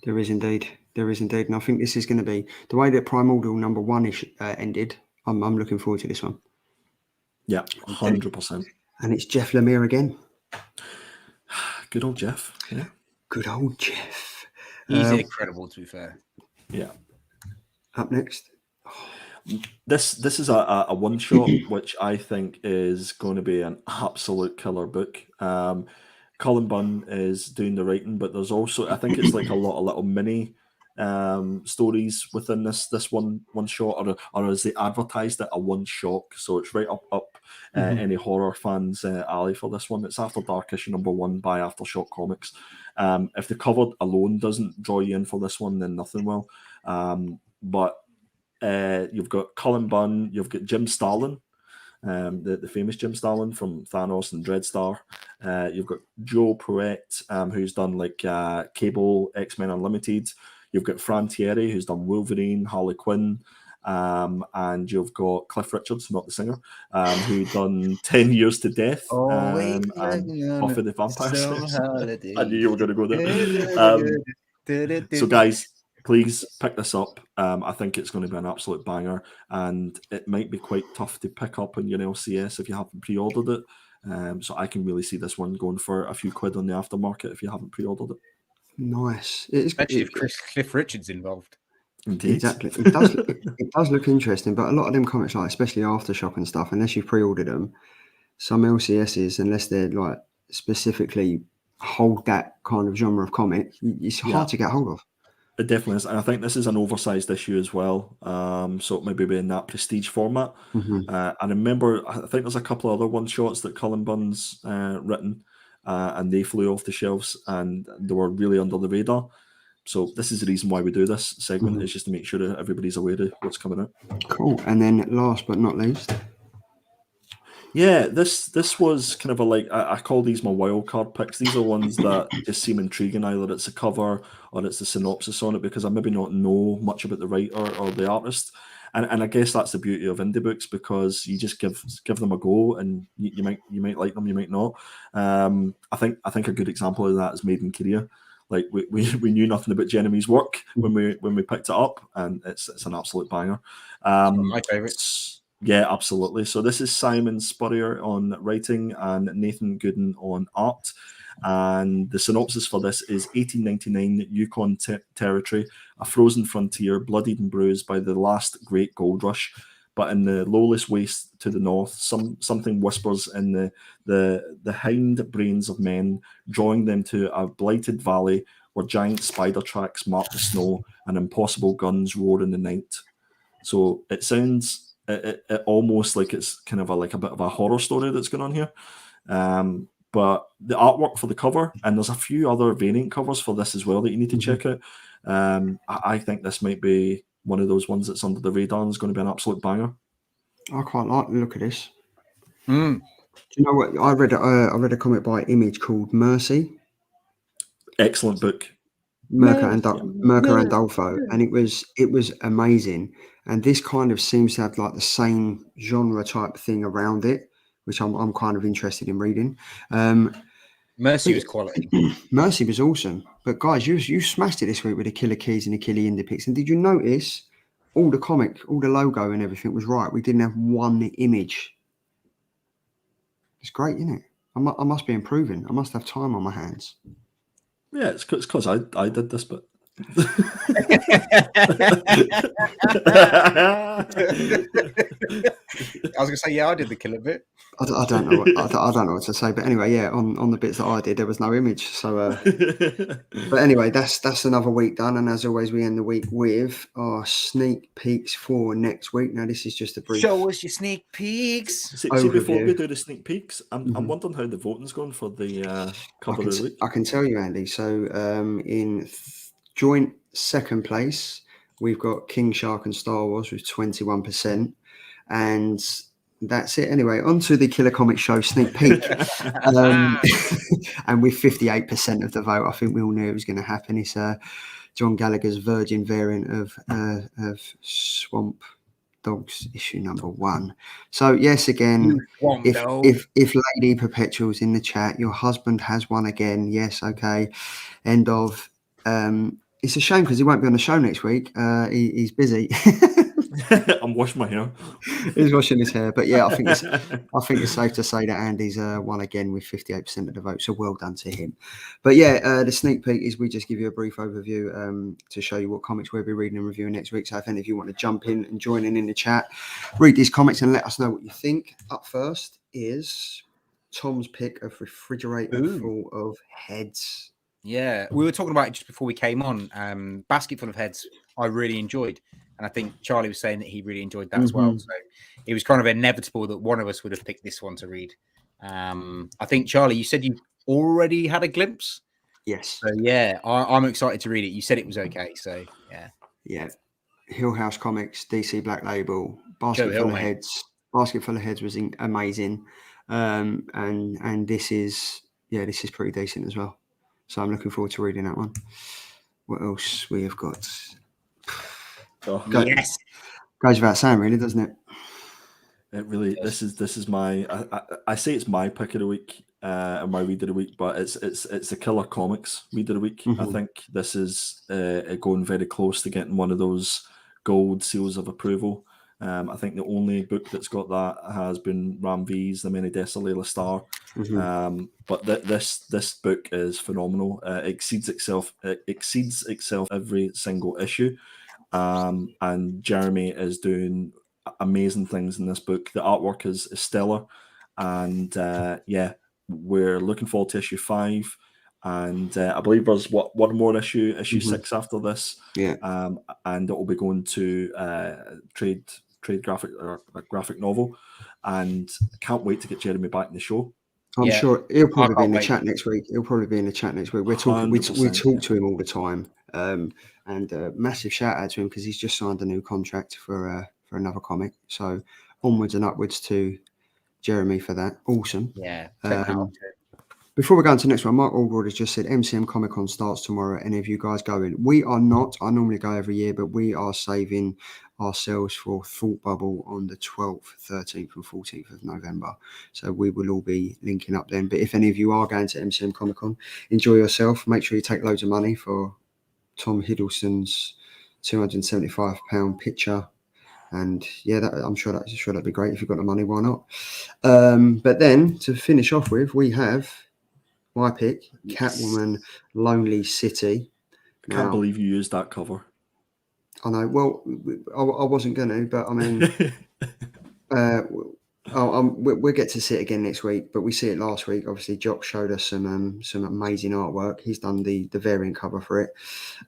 There is indeed, and I think this is going to be the way that Primordial number 1 ended. I'm looking forward to this one. Yeah, 100%. And it's Jeff Lemire again. Good old Jeff. Yeah. Good old Jeff. He's incredible, to be fair. Yeah. Up next. This is a one shot, which I think is going to be an absolute killer book. Colin Bunn is doing the writing, but there's also, I think it's like a lot of little mini stories within this one shot, or as they advertised it, a one shot. So it's right up any horror fans' alley for this one. It's After Dark issue number 1 by Aftershock Comics. If the cover alone doesn't draw you in for this one, then nothing will. But you've got Colin Bunn, you've got Jim Starlin, the famous Jim Starlin from Thanos and Dreadstar. You've got Joe Pruitt, who's done like Cable, X-Men Unlimited. You've got Fran Thierry, who's done Wolverine, Harley Quinn. And you've got Cliff Richards, not the singer, who done 10 Years to Death and Buffy the Vampire Slayer. I knew you were going to go there. So guys, please pick this up. I think it's going to be an absolute banger, and it might be quite tough to pick up on your LCS if you haven't pre-ordered it. So I can really see this one going for a few quid on the aftermarket if you haven't pre-ordered it. Nice. Especially if Cliff Richard's involved. Indeed. Exactly. It does look interesting, but a lot of them comics, like especially Aftershock and stuff, unless you've pre-ordered them, some LCSs, unless they're like specifically hold that kind of genre of comic, it's hard to get hold of. It definitely is, and I think this is an oversized issue as well, so it maybe be in that prestige format. And remember, I think there's a couple of other one-shots that Cullen Bunn's written, and they flew off the shelves, and they were really under the radar. So this is the reason why we do this segment, is just to make sure that everybody's aware of what's coming out. Cool. And then last but not least, yeah, this was kind of a like, I call these my wild card picks. These are ones that just seem intriguing. Either it's a cover or it's the synopsis on it, because I maybe not know much about the writer or the artist. And I guess that's the beauty of indie books, because you just give them a go, and you might like them, you might not. I think a good example of that is Made in Korea. Like we knew nothing about Jeremy's work when we picked it up, and it's an absolute banger. One of my favourites. Yeah, absolutely. So this is Simon Spurrier on writing and Nathan Gooden on art. And the synopsis for this is 1899 Yukon territory, a frozen frontier, bloodied and bruised by the last great gold rush. But in the lowless waste to the north, something whispers in the hind brains of men, drawing them to a blighted valley where giant spider tracks mark the snow and impossible guns roar in the night. So it sounds it almost like it's kind of a bit of a horror story that's going on here. But the artwork for the cover, and there's a few other variant covers for this as well that you need to check out. I think this might be one of those ones that's under the radar and is going to be an absolute banger. I quite like the look of this. Do you know what? I read a comic by Image called Mercy. Excellent book. Merca and Dolfo, and it was amazing. and this kind of seems to have like the same genre type thing around it, which I'm kind of interested in reading. Mercy was quality. Mercy was awesome, but guys, you smashed it this week with the Killer Keys and the Killer Indie picks. And did you notice all the comic, all the logo and everything was right? We didn't have one image. It's great, isn't it? I must be improving. I must have time on my hands. Yeah, it's because I did this bit. I was gonna say, yeah, I did the killer bit. I don't know. I don't know what to say. But anyway, yeah, on the bits that I did, there was no image. So, but anyway, that's another week done. And as always, we end the week with our sneak peeks for next week. Now, this is just a brief. Show us your sneak peeks. See, before we do the sneak peeks, I'm wondering how the voting's going for the cover of the week. I can tell you, Andy. So, in joint second place, we've got King Shark and Star Wars with 21%, and that's it. Anyway, on to the Killer Comic Show sneak peek, and with 58% of the vote, I think we all knew it was going to happen. It's John Gallagher's Virgin variant of Swamp Dogs issue number 1. So yes, again, if Lady Perpetual's in the chat, your husband has won again. Yes, okay. End of. It's a shame because he won't be on the show next week. He's busy. I'm washing my hair. He's washing his hair, but yeah, I think it's safe to say that Andy's won again with 58% of the vote. So well done to him. But yeah, the sneak peek is we just give you a brief overview to show you what comics we'll be reading and reviewing next week. So if any of you want to jump in and join in the chat, read these comics and let us know what you think. Up first is Tom's pick of Refrigerator Full of Heads. Yeah, we were talking about it just before we came on. Basket Full of Heads, I really enjoyed. And I think Charlie was saying that he really enjoyed that as well. So it was kind of inevitable that one of us would have picked this one to read. I think, Charlie, you said you already had a glimpse? Yes. So, yeah, I'm excited to read it. You said it was okay. So, yeah. Yeah. Hill House Comics, DC Black Label, Basket Full of Heads. Basket Full of Heads was amazing. And this is pretty decent as well. So I'm looking forward to reading that one. What else we have got? Yes, goes without saying, really, doesn't it? It really. This is my. I say it's my pick of the week and my read of the week, but it's the Killer Comics read of the week. I think this is going very close to getting one of those gold seals of approval. I think the only book that's got that has been Ram V's The Many Deaths of Layla Starr. But this book is phenomenal. It exceeds itself every single issue. And Jeremy is doing amazing things in this book. The artwork is stellar. And we're looking forward to issue 5. And I believe there's one more issue 6 after this. Yeah. And it will be going to trade graphic or a graphic novel, and can't wait to get Jeremy back in the show. I'm sure he'll probably be in the chat next week. We're talking. We talk to him all the time, and massive shout out to him because he's just signed a new contract for another comic. So onwards and upwards to Jeremy for that. Awesome. Yeah. Before we go on to the next one, Mark Allbroad has just said MCM Comic Con starts tomorrow. Any of you guys going? We are not. I normally go every year, but we are saving ourselves for Thought Bubble on the 12th, 13th and 14th of November. So we will all be linking up then. But if any of you are going to MCM Comic Con, enjoy yourself. Make sure you take loads of money for Tom Hiddleston's £275 picture. And yeah, I'm sure that'd be great. If you've got the money, why not? But then to finish off with, we have my pick, Catwoman, Lonely City. I can't believe you used that cover. I know. Well, I wasn't going to, but I mean, we'll get to see it again next week. But we see it last week. Obviously, Jock showed us some amazing artwork. He's done the variant cover for it.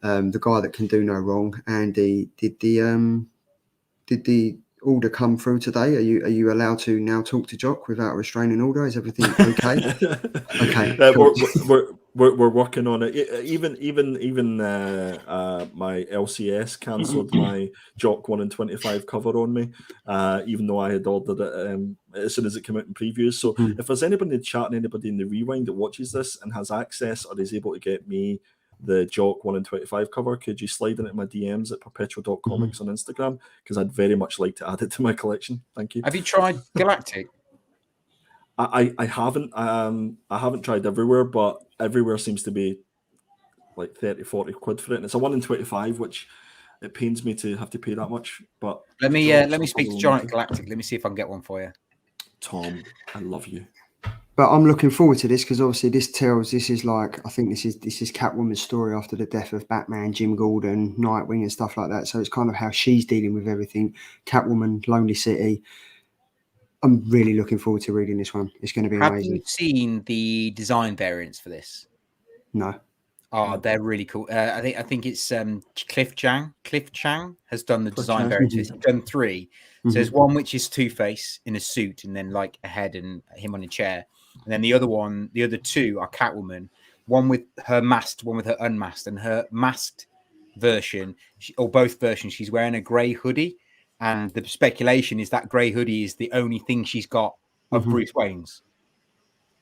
The guy that can do no wrong. Andy, did the order come through today? Are you allowed to now talk to Jock without a restraining order? Is everything okay? Okay. Cool. We're working on it. Even my LCS cancelled my Jock 1 in 25 cover on me, even though I had ordered it as soon as it came out in previews. So if there's anybody in the chat and anybody in the rewind that watches this and has access or is able to get me the Jock 1 in 25 cover, could you slide into my DMs at perpetual.comics on Instagram? Because I'd very much like to add it to my collection. Thank you. Have you tried Galactic? I haven't. I haven't tried everywhere, but everywhere seems to be like 30, 40 quid for it. And it's a 1 in 25, which it pains me to have to pay that much. But Let me speak to Giant Galactic. Let me see if I can get one for you. Tom, I love you. But I'm looking forward to this because obviously this is like, I think this is Catwoman's story after the death of Batman, Jim Gordon, Nightwing and stuff like that. So it's kind of how she's dealing with everything. Catwoman, Lonely City. I'm really looking forward to reading this one. It's going to be amazing. Have you seen the design variants for this? No. Oh, they're really cool. I think it's Cliff Chang. Cliff Chang has done the design variants. He's done 3. So there's one which is Two-Face in a suit and then like a head and him on a chair. And then the other 2 are Catwoman. One with her masked, one with her unmasked. And her masked version, or both versions, she's wearing a grey hoodie. And the speculation is that grey hoodie is the only thing she's got of Bruce Wayne's.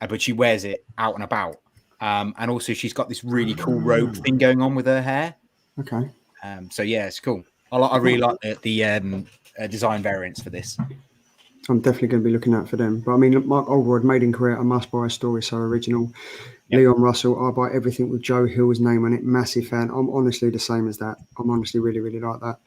But she wears it out and about. And also she's got this really cool robe thing going on with her hair. Okay. So yeah, it's cool. I really like the design variants for this. I'm definitely going to be looking out for them. But I mean, Mark Oldroyd, Made in Korea, I must buy a story so original. Yep. Leon Russell, I buy everything with Joe Hill's name on it. Massive fan. I'm honestly the same as that. I'm honestly really, really like that.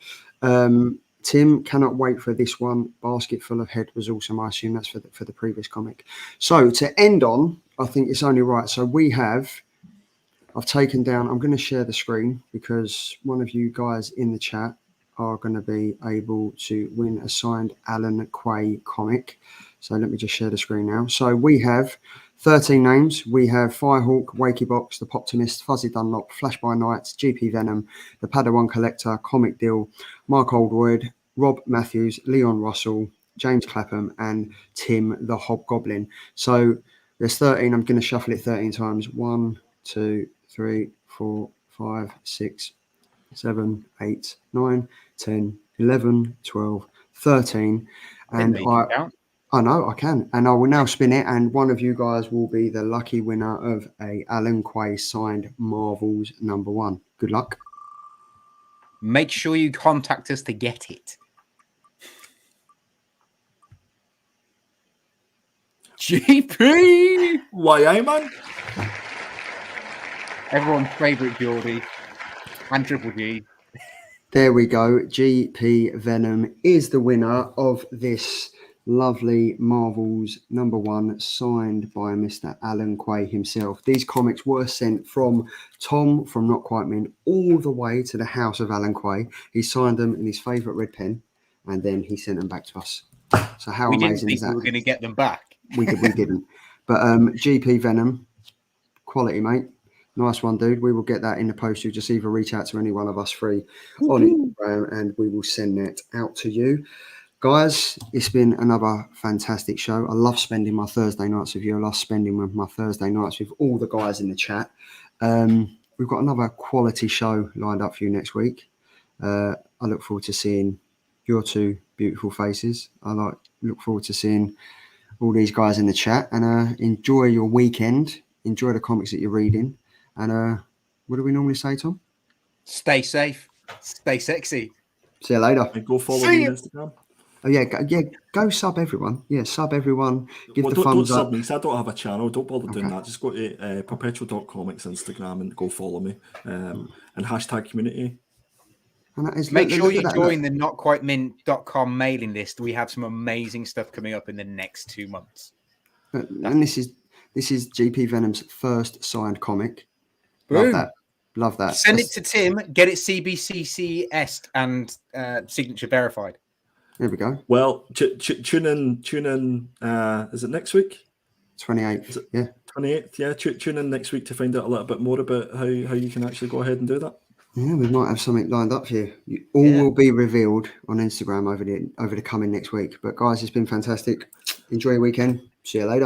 Tim, cannot wait for this one. Basket Full of Head was awesome. I assume that's for the previous comic. So to end on, I think it's only right. So I've taken down, I'm going to share the screen because one of you guys in the chat are going to be able to win a signed Alan Quay comic. So let me just share the screen now. So we have 13 names. We have Firehawk, Wakey Box, The Poptimist, Fuzzy Dunlop, Flash by Night, GP Venom, The Padawan Collector, Comic Deal, Mark Oldroyd, Rob Matthews, Leon Russell, James Clapham, and Tim the Hobgoblin. So there's 13. I'm going to shuffle it 13 times. 1, 2, 3, 4, 5, 6, 7, 8, 9, 10, 11, 12, 13. And I know I can. And I will now spin it. And one of you guys will be the lucky winner of a Alan Quay signed Marvels #1. Good luck. Make sure you contact us to get it. GP! Why, man? Everyone's favourite Geordie and Triple G. There we go. GP Venom is the winner of this lovely Marvels #1 signed by Mr. Alan Quay himself. These comics were sent from Tom from Not Quite Mint all the way to the house of Alan Quay. He signed them in his favourite red pen and then he sent them back to us. So how amazing is that? We were going to get them back. We didn't. But GP Venom, quality, mate. Nice one, dude. We will get that in the post. You just either reach out to any one of us free on Instagram and we will send that out to you. Guys, it's been another fantastic show. I love spending my Thursday nights with you. I love spending my Thursday nights with all the guys in the chat. We've got another quality show lined up for you next week. I look forward to seeing your 2 beautiful faces. I look forward to seeing all these guys in the chat, and enjoy your weekend. Enjoy the comics that you're reading. And what do we normally say, Tom? Stay safe. Stay sexy. See you later. And go follow me on Instagram. Oh yeah, go sub everyone. Yeah, sub everyone. Give the thumbs don't up. Sub me, because I don't have a channel. Don't bother doing that. Just go to perpetual.comics Instagram and go follow me. And hashtag community. And that is, Make sure you join the notquitemint.com mailing list. We have some amazing stuff coming up in the next 2 months. And this is GP Venom's first signed comic. Boom. Love that. Send it to Tim. Get it CBCCS and signature verified. There we go. Well, tune in. Is it next week? 28th. Yeah. 28th. Yeah. Tune in next week to find out a little bit more about how you can actually go ahead and do that. Yeah, we might have something lined up for you. All will be revealed on Instagram over the coming next week. But guys, it's been fantastic. Enjoy your weekend. See you later.